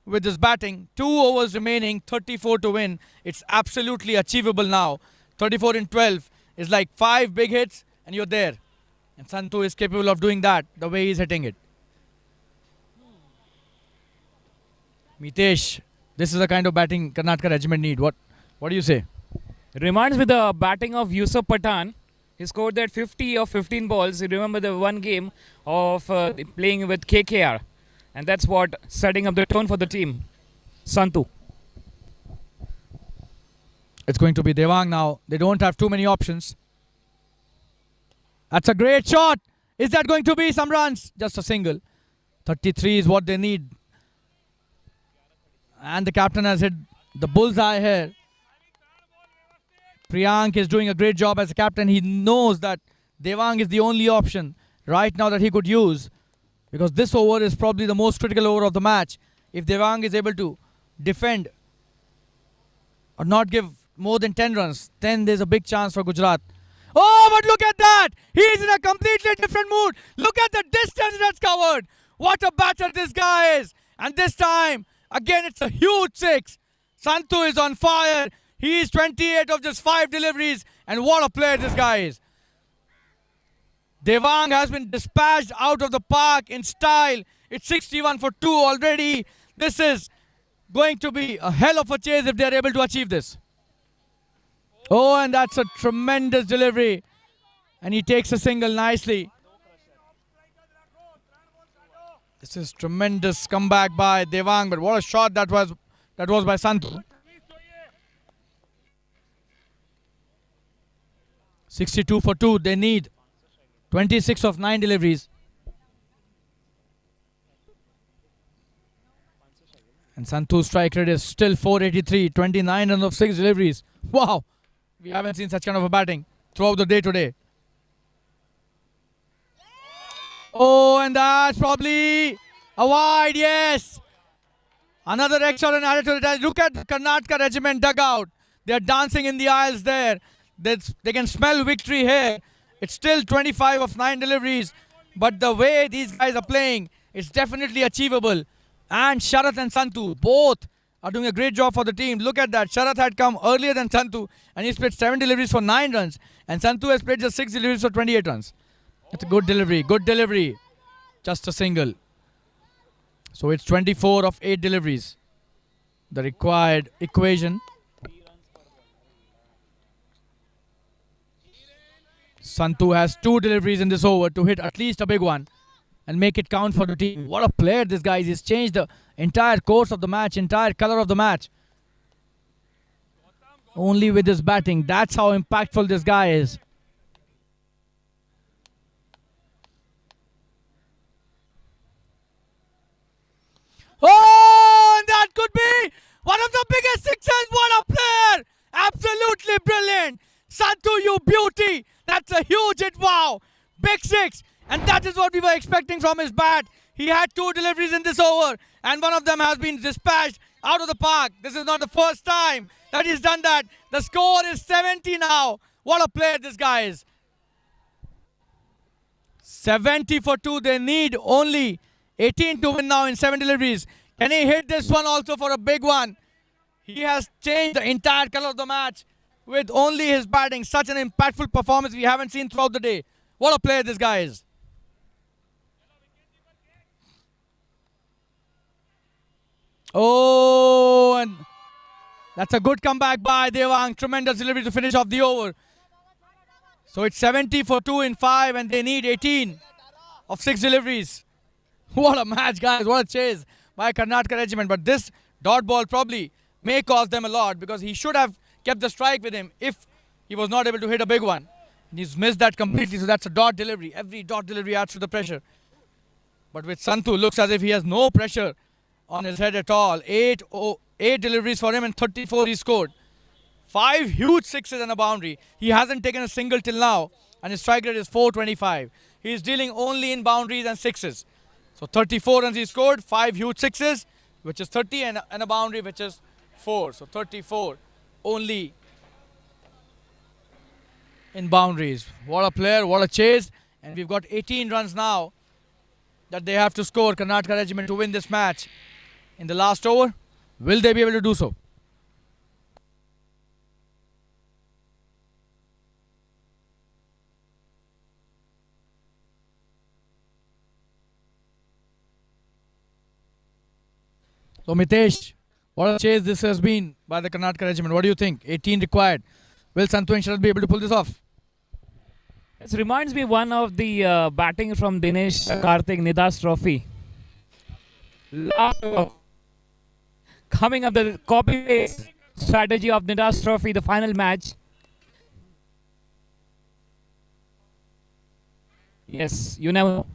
with his batting. 2 overs remaining, 34 to win. It's absolutely achievable now. 34 in 12 is like 5 big hits and you're there. And Santhu is capable of doing that the way he's hitting it. Mitesh, this is the kind of batting Karnataka regiment need. What do you say? Reminds me the batting of Yusuf Pathan. He scored that 50 of 15 balls. You remember the one game of playing with KKR. And that's what setting up the tone for the team. Santhu. It's going to be Devang now. They don't have too many options. That's a great shot. Is that going to be some runs? Just a single. 33 is what they need. And the captain has hit the bullseye here. Priyank is doing a great job as a captain. He knows that Devang is the only option right now that he could use. Because this over is probably the most critical over of the match. If Devang is able to defend or not give more than 10 runs, then there's a big chance for Gujarat. Oh, but look at that! He's in a completely different mood. Look at the distance that's covered. What a batter this guy is. And this time, again, it's a huge 6. Santhu is on fire. He is 28 of just 5 deliveries. And what a player this guy is. Devang has been dispatched out of the park in style. It's 61 for 2 already. This is going to be a hell of a chase if they are able to achieve this. Oh, and that's a tremendous delivery. And he takes a single nicely. This is tremendous comeback by Devang, but what a shot that was by Santhu. 62 for 2. They need 26 of 9 deliveries. And Santhu's strike rate is still 483, 29 runs of 6 deliveries. Wow! We haven't seen such kind of a batting throughout the day today. Oh, and that's probably a wide, yes! Another extra run added to the. Look at the Karnataka Regiment dugout. They're dancing in the aisles there. They can smell victory here. It's still 25 of 9 deliveries. But the way these guys are playing, it's definitely achievable. And Sharath and Santhu, both are doing a great job for the team. Look at that. Sharath had come earlier than Santhu, and he's played 7 deliveries for 9 runs. And Santhu has played just 6 deliveries for 28 runs. It's a good delivery. Good delivery. Just a single. So it's 24 of 8 deliveries. The required equation. Santhu has 2 deliveries in this over to hit at least a big one and make it count for the team. What a player this guy is. He's changed the entire course of the match, entire color of the match. Only with his batting. That's how impactful this guy is. Oh, and that could be one of the biggest sixes. What a player! Absolutely brilliant. Santhu, you beauty. That's a huge hit. Wow. Big 6. And that is what we were expecting from his bat. He had 2 deliveries in this over, and one of them has been dispatched out of the park. This is not the first time that he's done that. The score is 70 now. What a player this guy is. 70 for 2. They need only 18 to win now in 7 deliveries. Can he hit this one also for a big one? He has changed the entire color of the match with only his batting. Such an impactful performance we haven't seen throughout the day. What a player this guy is. Oh, and that's a good comeback by Devang. Tremendous delivery to finish off the over. So it's 70 for 2 in 5, and they need 18 of 6 deliveries. What a match, guys. What a chase by Karnataka Regiment. But this dot ball probably may cost them a lot, because he should have kept the strike with him if he was not able to hit a big one. And he's missed that completely, so that's a dot delivery. Every dot delivery adds to the pressure. But with Santhu, looks as if he has no pressure on his head at all. 8 deliveries for him and 34 he scored. 5 huge 6s and a boundary. He hasn't taken a single till now, and his strike rate is 425. He is dealing only in boundaries and 6s. So 34 runs he scored, 5 huge 6s, which is 30, and a boundary, which is 4. So 34 only in boundaries. What a player, what a chase. And we've got 18 runs now that they have to score, Karnataka Regiment, to win this match. In the last over, will they be able to do so? So Mitesh, what a chase this has been by the Karnataka Regiment. What do you think? 18 required. Will Santhu and Sharath be able to pull this off? It reminds me one of the batting from Dinesh Karthik Nidas Trophy. Coming up, the copy-paste strategy of Nidas Trophy, the final match. Yes, you never know.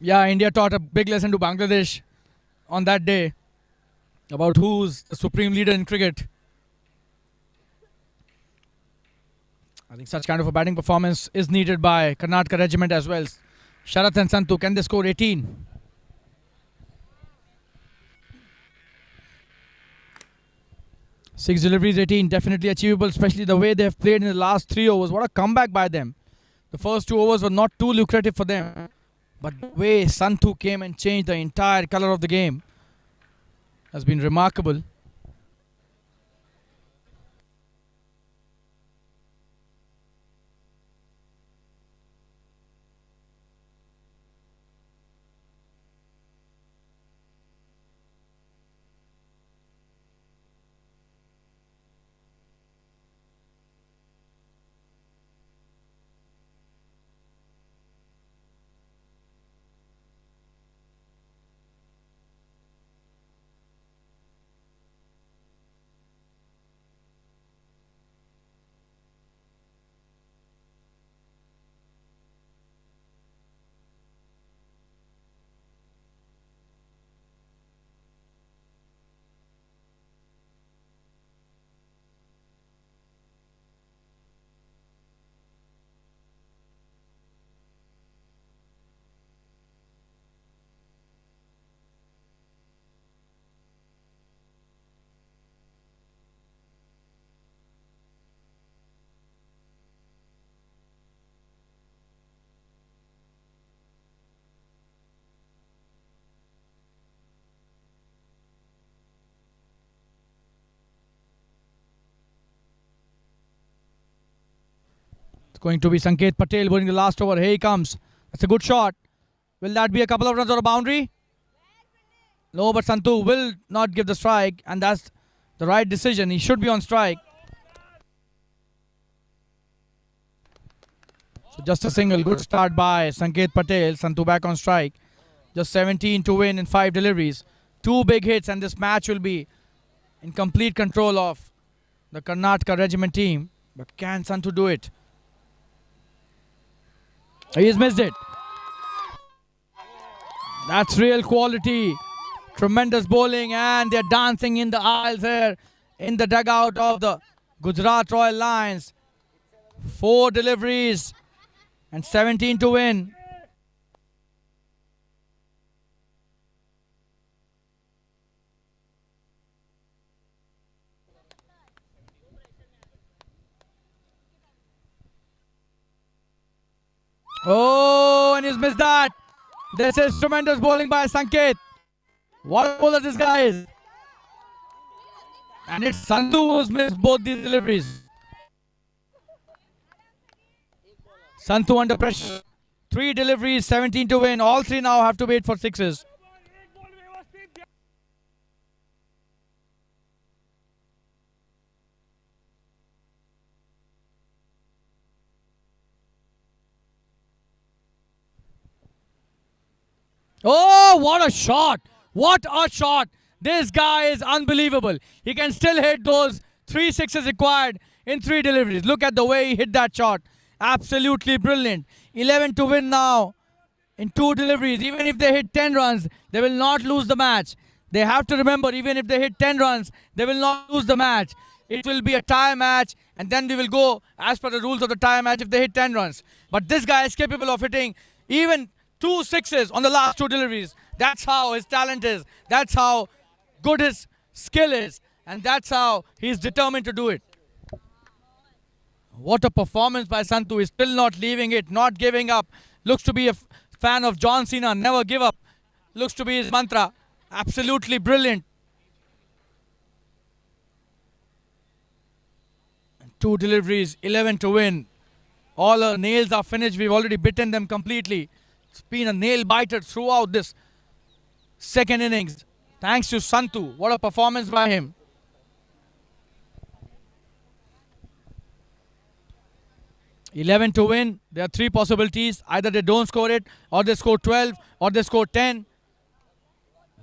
Yeah, India taught a big lesson to Bangladesh on that day about who's the supreme leader in cricket. I think such kind of a batting performance is needed by Karnataka Regiment as well. Sharath and Santhu, can they score 18? Six deliveries, 18, definitely achievable, especially the way they have played in the last 3 overs. What a comeback by them. The first 2 overs were not too lucrative for them, but the way Santhu came and changed the entire color of the game has been remarkable. going to be Sanket Patel bowling the last over. Here he comes. That's a good shot. Will that be a couple of runs or a boundary? No, but Santu will not give the strike, and that's the right decision. He should be on strike. So just a single. Good start by Sanket Patel. Santu back on strike. Just 17 to win in 5 deliveries. 2 big hits, and this match will be in complete control of the Karnataka Regiment team. But can Santu do it? He's missed it. That's real quality. Tremendous bowling, and they're dancing in the aisles here in the dugout of the Gujarat Royal Lions. 4 deliveries and 17 to win. Oh, and he's missed that. This is tremendous bowling by Sanket. What a bowler this guy is. And it's Santu who's missed both these deliveries. Santu under pressure. 3 deliveries, 17 to win. All 3 now have to wait for 6s. Oh, what a shot! What a shot! This guy is unbelievable. He can still hit those 3 sixes required in 3 deliveries. Look at the way he hit that shot. Absolutely brilliant. 11 to win now in 2 deliveries. Even if they hit 10 runs, they will not lose the match. They have to remember, even if they hit 10 runs, they will not lose the match. It will be a tie match, and then we will go as per the rules of the tie match if they hit 10 runs. But this guy is capable of hitting even 2 sixes on the last 2 deliveries. That's how his talent is. That's how good his skill is. And that's how he's determined to do it. What a performance by Santu. He's still not leaving it, not giving up. Looks to be a fan of John Cena. Never give up. Looks to be his mantra. Absolutely brilliant. 2 deliveries, 11 to win. All our nails are finished. We've already bitten them completely. It's been a nail biter throughout this second innings. Thanks to Santu. What a performance by him. $11 to win. There are 3 possibilities. Either they don't score it, or they score 12, or they score 10.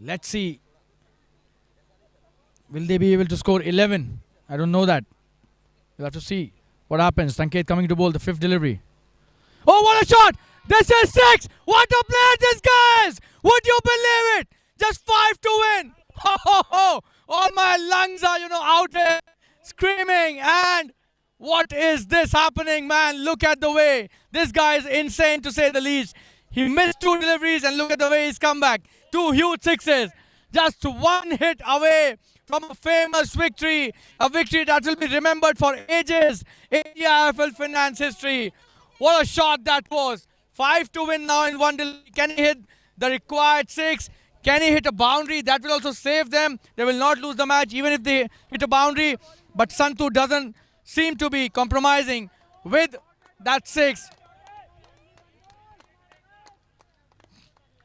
Let's see. Will they be able to score 11? I don't know that. We'll have to see what happens. Sanket coming to bowl the 5th delivery. Oh, what a shot! This is 6! What a player this guy is! Would you believe it? Just 5 to win! Ho, ho, ho! All my lungs are, out there screaming. And what is this happening, man? Look at the way. This guy is insane, to say the least. He missed 2 deliveries, and look at the way he's come back. 2 huge sixes. Just 1 hit away from a famous victory. A victory that will be remembered for ages in the IFL Finance history. What a shot that was. 5 to win now in 1 delivery. Can he hit the required 6? Can he hit a boundary? That will also save them. They will not lose the match even if they hit a boundary. But Santu doesn't seem to be compromising with that 6.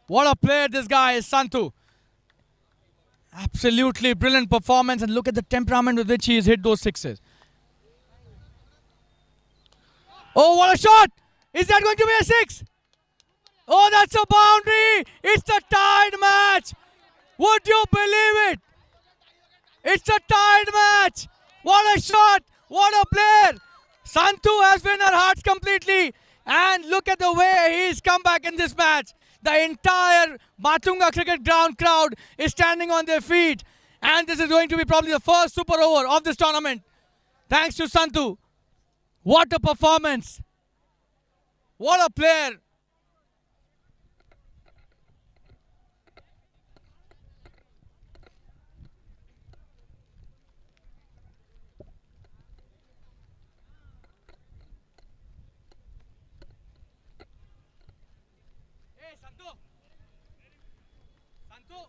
What a player this guy is, Santu. Absolutely brilliant performance, and look at the temperament with which he has hit those 6s. Oh, what a shot! Is that going to be a 6? Oh, that's a boundary! It's a tied match! Would you believe it? It's a tied match! What a shot! What a player! Santu has won our hearts completely, and look at the way he's come back in this match. The entire Matunga Cricket Ground crowd is standing on their feet, and this is going to be probably the first super over of this tournament. Thanks to Santu. What a performance. What a player. Hey, Santu. Santu.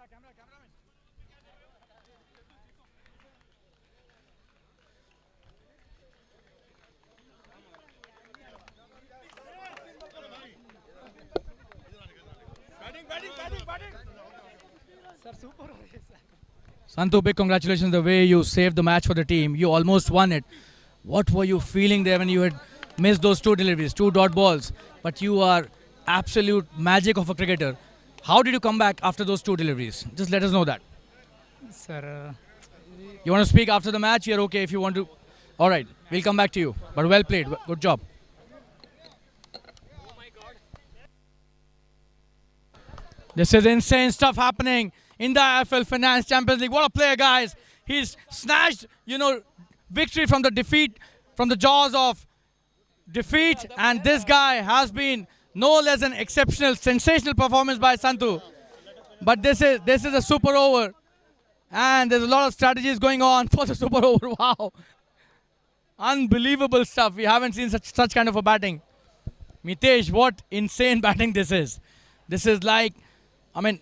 Cameraman. Santu, big congratulations the way you saved the match for the team. You almost won it. What were you feeling there when you had missed those two deliveries, two dot balls? But you are absolute magic of a cricketer. How did you come back after those two deliveries? Just let us know that. Sir, You want to speak after the match? You're okay if you want to. All right, we'll come back to you. But well played. Good job. This is insane stuff happening in the IFL Finance Champions League. What a player, guys. He's snatched, victory from the defeat, from the jaws of defeat. And this guy has been no less an exceptional, sensational performance by Santu. But this is a super over. And there's a lot of strategies going on for the super over. Wow. Unbelievable stuff. We haven't seen such kind of a batting. Mitesh, what insane batting this is. This is like,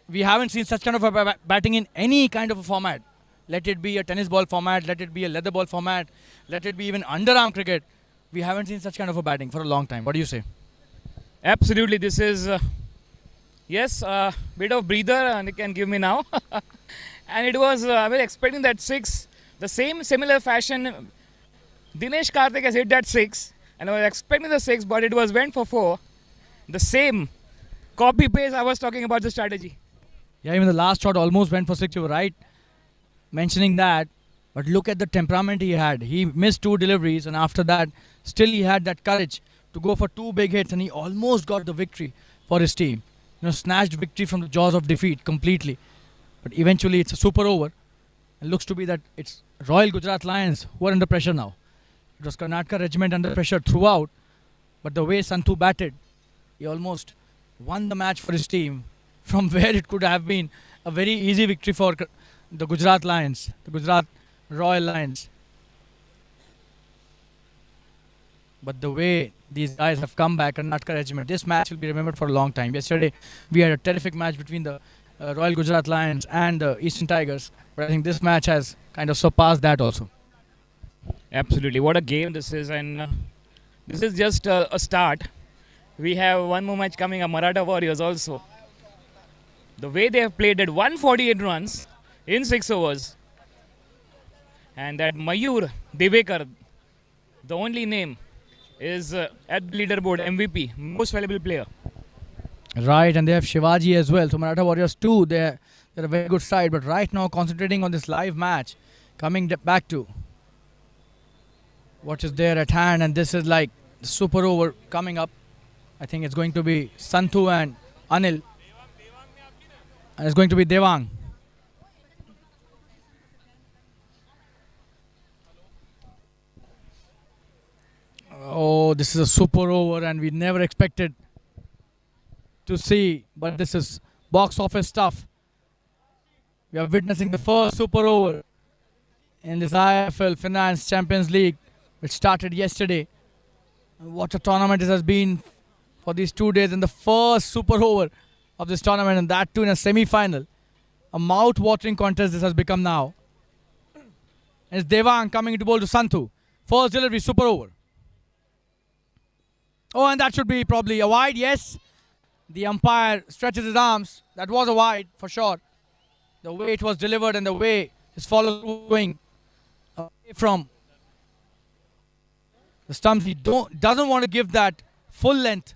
we haven't seen such kind of a batting in any kind of a format. Let it be a tennis ball format, let it be a leather ball format, let it be even underarm cricket. We haven't seen such kind of a batting for a long time. What do you say? Absolutely, this is, yes, a bit of breather and it can give me now. And it was, I was expecting that 6, the same similar fashion. Dinesh Karthik has hit that 6 and I was expecting the 6, but it went for 4. The same copy paste I was talking about the strategy. Yeah, even the last shot almost went for 6. You were right mentioning that. But look at the temperament he had. He missed 2 deliveries and after that, still he had that courage to go for 2 big hits and he almost got the victory for his team. Snatched victory from the jaws of defeat completely. But eventually it's a super over. It looks to be that it's Royal Gujarat Lions who are under pressure now. It was Karnataka Regiment under pressure throughout. But the way Santu batted, he almost won the match for his team from where it could have been a very easy victory for the Gujarat Lions, the Gujarat Royal Lions. But the way these guys have come back, Karnataka Regiment, this match will be remembered for a long time. Yesterday, we had a terrific match between the Royal Gujarat Lions and the Eastern Tigers. But I think this match has kind of surpassed that also. Absolutely, what a game this is, and this is just a start. We have one more match coming up, Maratha Warriors also. The way they have played at 148 runs in 6 overs. And that Mayur Devekar, the only name, is at the leaderboard MVP, most valuable player. Right, and they have Shivaji as well. So Maratha Warriors too, they're a very good side. But right now, concentrating on this live match, coming back to what is there at hand. And this is like the super over coming up. I think it's going to be Santu and Anil. And it's going to be Devang. Oh, this is a super over and we never expected to see. But this is box office stuff. We are witnessing the first super over in this IFL Finance Champions League, which started yesterday. What a tournament this has been for these 2 days, and the first super over of this tournament, and that too in a semi-final. A mouth-watering contest this has become now. And it's Devang coming to bowl to Santu. First delivery, super over. Oh, and that should be probably a wide, yes. The umpire stretches his arms. That was a wide for sure. The way it was delivered and the way his follow going away from the stumps. He doesn't want to give that full length.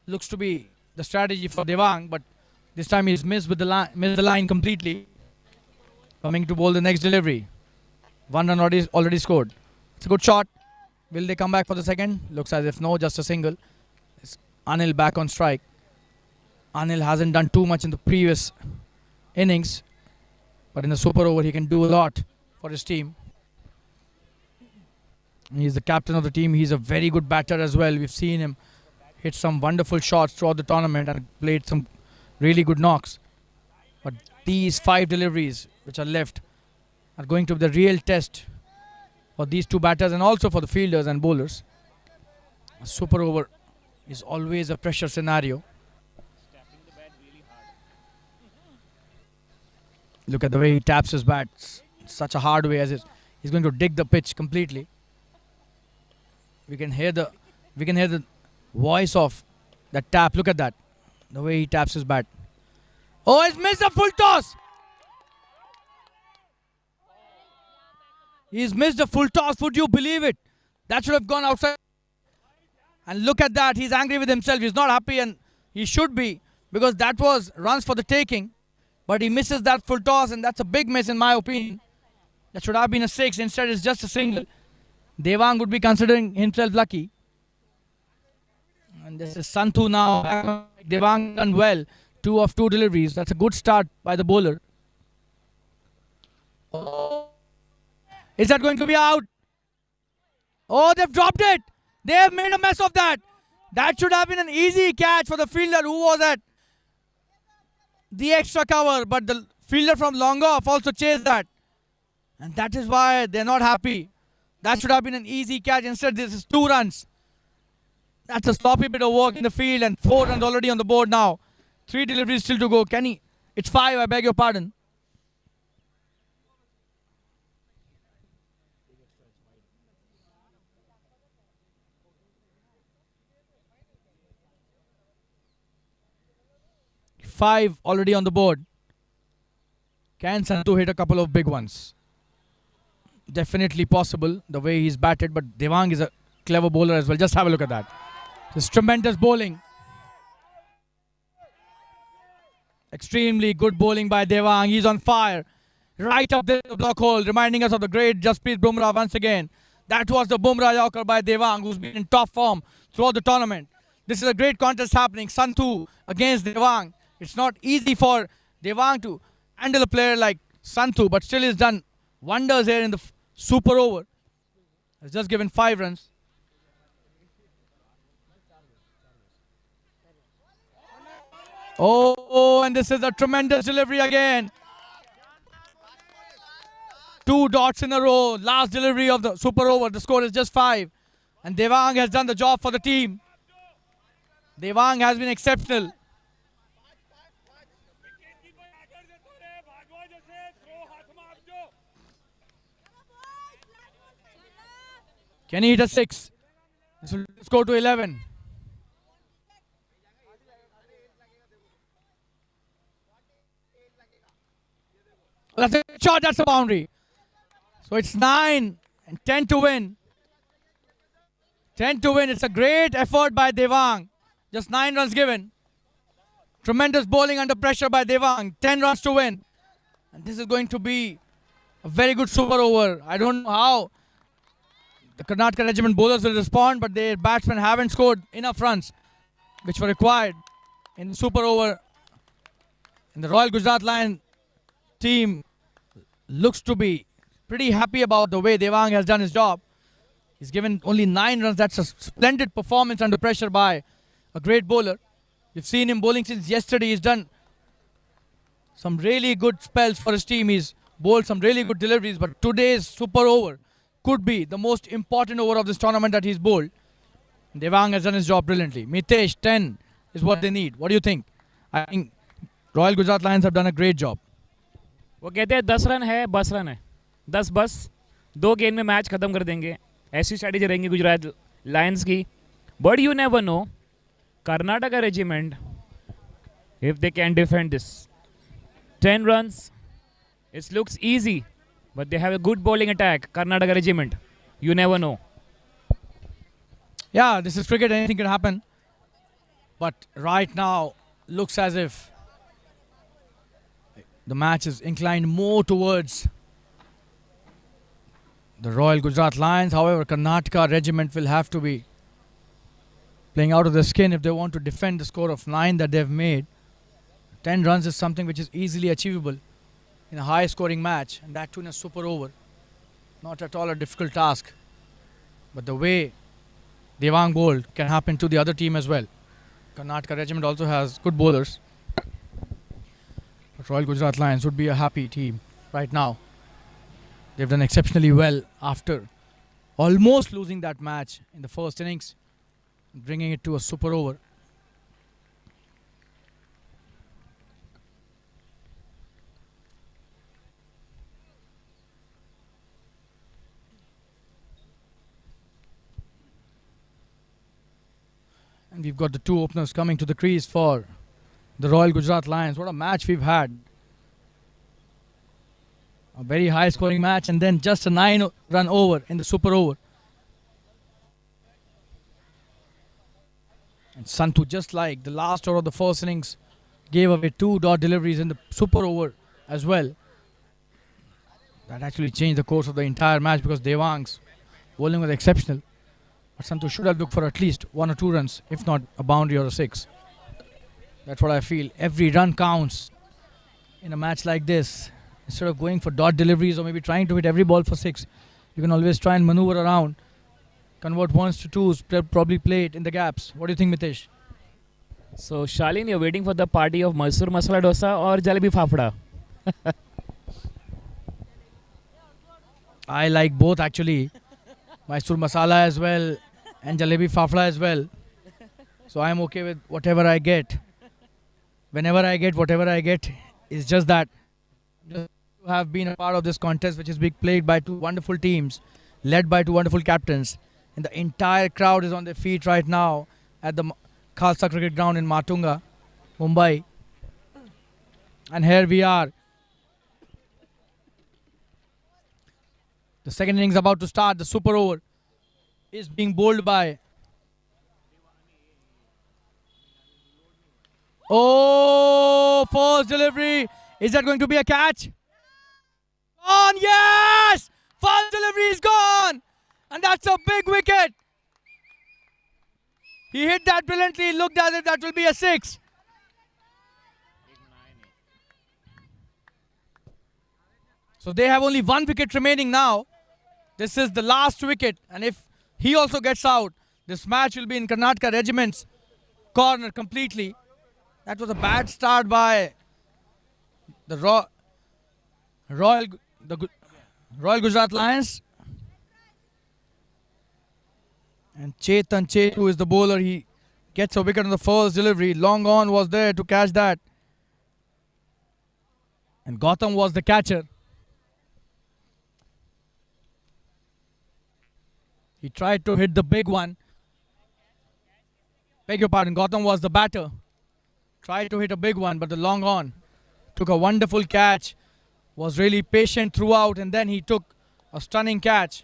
Looks to be the strategy for Devang, but this time he's missed the line completely. Coming to bowl the next delivery. 1 run already scored. It's a good shot. Will they come back for the second? Looks as if no, just a single. It's Anil back on strike. Anil hasn't done too much in the previous innings, but in the super over he can do a lot for his team. He's the captain of the team. He's a very good batter as well. We've seen him hit some wonderful shots throughout the tournament and played some really good knocks. But these 5 deliveries which are left are going to be the real test for these 2 batters and also for the fielders and bowlers. A super over is always a pressure scenario. Look at the way he taps his bat. Such a hard way, as he's going to dig the pitch completely. We can hear the voice of that tap. Look at that. The way he taps his bat. Oh, he's missed a full toss. He's missed a full toss. Would you believe it? That should have gone outside. And look at that. He's angry with himself. He's not happy, and he should be, because that was runs for the taking. But he misses that full toss, and that's a big miss in my opinion. That should have been a 6. Instead, it's just a single. Devang would be considering himself lucky. And this is Santhu now. Devang done well. 2 of 2 deliveries. That's a good start by the bowler. Oh. Is that going to be out? Oh, they've dropped it. They have made a mess of that. That should have been an easy catch for the fielder who was at the extra cover. But the fielder from long off also chased that. And that is why they're not happy. That should have been an easy catch. Instead, this is 2 runs. That's a sloppy bit of work in the field, and 4 runs already on the board now. 3 deliveries still to go. Can he? It's 5, I beg your pardon. Five already on the board. Can Santhu hit a couple of big ones? Definitely possible, the way he's batted, but Devang is a clever bowler as well. Just have a look at that. This tremendous bowling. Extremely good bowling by Devang. He's on fire. Right up there, the block hole, reminding us of the great Jasprit Bumrah once again. That was the Bumrah Yorker by Devang, who's been in top form throughout the tournament. This is a great contest happening. Santhu against Devang. It's not easy for Devang to handle a player like Santhu, but still he's done wonders here in the super over. Has just given 5 runs. Oh, and this is a tremendous delivery again. 2 dots in a row. Last delivery of the super over. The score is just 5. And Devang has done the job for the team. Devang has been exceptional. Can he hit a 6? This will score to 11. That's a shot, that's a boundary. So it's 9 and 10 to win. 10 to win. It's a great effort by Devang. Just 9 runs given. Tremendous bowling under pressure by Devang. 10 runs to win. And this is going to be a very good super over. I don't know how the Karnataka Regiment bowlers will respond, but their batsmen haven't scored enough runs which were required in the super over. And the Royal Gujarat Lions team looks to be pretty happy about the way Devang has done his job. He's given only 9 runs. That's a splendid performance under pressure by a great bowler. We've seen him bowling since yesterday. He's done some really good spells for his team. He's bowled some really good deliveries, but today's super over could be the most important over of this tournament that he's bowled. Devang has done his job brilliantly. Mitesh, 10 is what they need. What do you think? I think Royal Gujarat Lions have done a great job. वो कहते हैं 10 run है, बस run है. 10 बस 2 गेंद में match खत्म कर देंगे. ऐसी स्ट्रैटेजी रहेंगी गुजरात लायंस की. But you never know, Karnataka regiment, if they can defend this. 10 runs, it looks easy, but they have a good bowling attack. Karnataka Regiment, you never know. Yeah, this is cricket, anything can happen. But right now, looks as if the match is inclined more towards the Royal Gujarat Lions. However, Karnataka Regiment will have to be playing out of their skin if they want to defend the score of 9 that they've made. 10 runs is something which is easily achievable in a high-scoring match, and that too in a super over. Not at all a difficult task. But the way Devang bowled can happen to the other team as well. Karnataka Regiment also has good bowlers. But Royal Gujarat Lions would be a happy team right now. They've done exceptionally well after almost losing that match in the first innings, bringing it to a super over. And we've got the 2 openers coming to the crease for the Royal Gujarat Lions. What a match we've had. A very high scoring match, and then just a 9-run over in the super over. And Santhu, just like the last over of the first innings, gave away 2 dot deliveries in the super over as well. That actually changed the course of the entire match because Devang's bowling was exceptional. But Santhu should have looked for at least 1 or 2 runs, if not a boundary or a 6. That's what I feel. Every run counts in a match like this. Instead of going for dot deliveries or maybe trying to hit every ball for 6, you can always try and maneuver around, convert 1s to 2s, probably play it in the gaps. What do you think, Mitesh? So, Shalin, you're waiting for the party of Mysore Masala Dosa or Jalebi Fafda? I like both actually. Mysore Masala as well and Jalebi Fafda as well. So I'm okay with whatever I get. Whenever I get whatever I get, it's just that just to have been a part of this contest, which is being played by 2 wonderful teams, led by 2 wonderful captains. And the entire crowd is on their feet right now at the Khalsa Cricket Ground in Matunga, Mumbai. And here we are. The second innings about to start. The super over is being bowled by. Oh, first delivery. Is that going to be a catch? Gone, yes! First delivery is gone. And that's a big wicket. He hit that brilliantly. It looked as if that will be a 6. So they have only 1 wicket remaining now. This is the last wicket, and if he also gets out, this match will be in Karnataka Regiment's corner completely. That was a bad start by the Royal Gujarat Lions. And Chetan Chetu is the bowler. He gets a wicket on the first delivery. Long on was there to catch that. And Gautam was the catcher. He tried to hit the big one. Beg your pardon, Gautam was the batter. Tried to hit a big one, but the long on took a wonderful catch. Was really patient throughout, and then he took a stunning catch.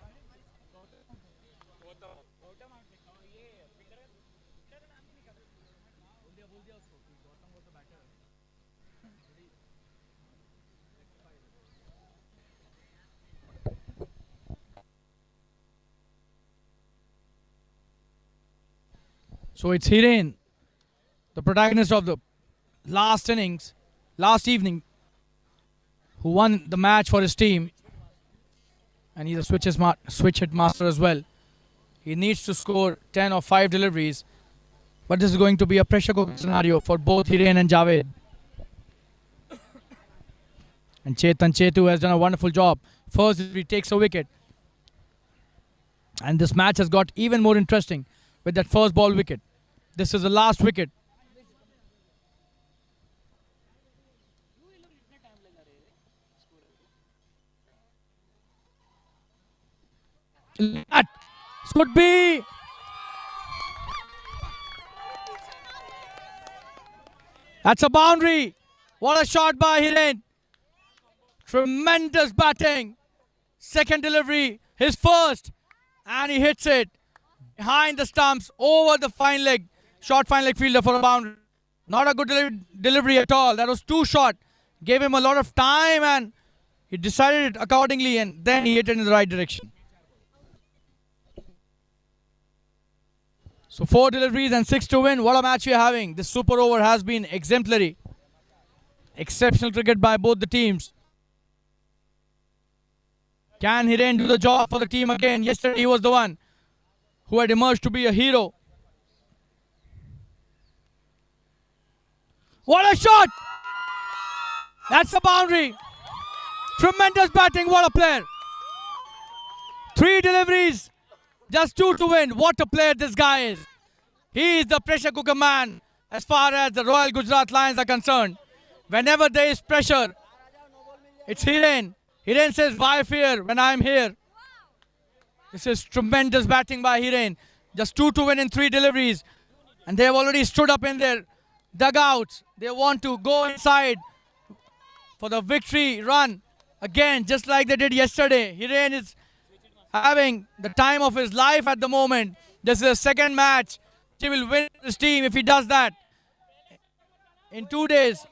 So it's Hiren, the protagonist of the last innings, last evening, who won the match for his team. And he's a switch hit master as well. He needs to score 10 or 5 deliveries. But this is going to be a pressure cooker scenario for both Hiren and Javed. And Chetan Chetu has done a wonderful job. First, he takes a wicket. And this match has got even more interesting with that first ball wicket. This is the last wicket. That could be. That's a boundary. What a shot by Hiren. Tremendous batting. Second delivery, his first. And he hits it behind the stumps, over the fine leg. Short fine leg fielder for a boundary. Not a good delivery at all. That was too short. Gave him a lot of time and he decided it accordingly, and then he hit it in the right direction. So 4 deliveries and 6 to win. What a match we are having. This super over has been exemplary. Exceptional cricket by both the teams. Can Hiren do the job for the team again? Yesterday he was the one who had emerged to be a hero. What a shot! That's a boundary. Tremendous batting. What a player. 3 deliveries. Just 2 to win. What a player this guy is. He is the pressure cooker man as far as the Royal Gujarat Lions are concerned. Whenever there is pressure, it's Hiren. Hiren says, why fear when I am here? This is tremendous batting by Hiren. Just 2 to win in 3 deliveries. And they have already stood up in their dugouts. They want to go inside for the victory run again, just like they did yesterday. Hiren is having the time of his life at the moment. This is a second match. He will win this team if he does that. In 2 days.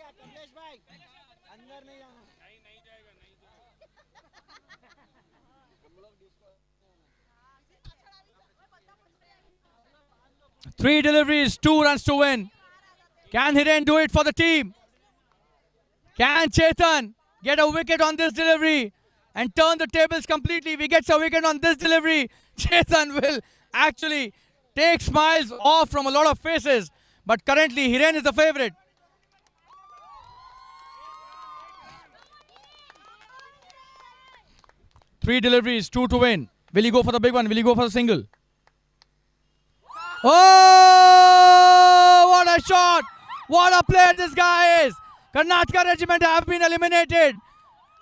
Three deliveries, 2 runs to win. Can Hiren do it for the team? Can Chetan get a wicket on this delivery and turn the tables completely? If he gets a wicket on this delivery, Chetan will actually take smiles off from a lot of faces. But currently, Hiren is the favorite. Three deliveries, 2 to win. Will he go for the big one? Will he go for the single? Oh, what a shot! What a player this guy is! Karnataka Regiment have been eliminated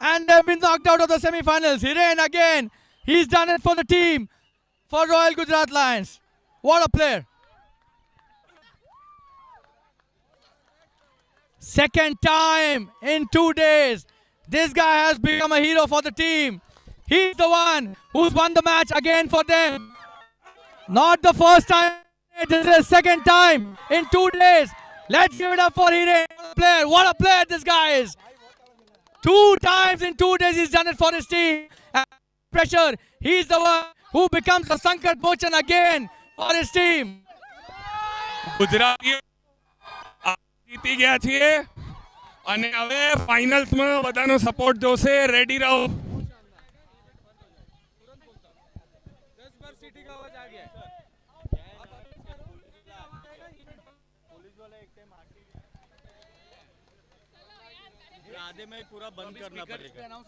and they've been knocked out of the semi-finals. Hiren again, he's done it for the team, for Royal Gujarat Lions. What a player! Second time in 2 days, this guy has become a hero for the team. He's the one who's won the match again for them. Not the first time, this is the second time in 2 days. Let's give it up for Hiren. What a player this guy is. 2 times in 2 days he's done it for his team. And pressure, he's the one who becomes a Sankat Mochan again for his team. Gujarati જીતી ગયા છીએ અને હવે ફાઇનલ્સમાં બધાનો support જોશે. Ready રહો. आधे में पूरा बंद करना पड़ेगा.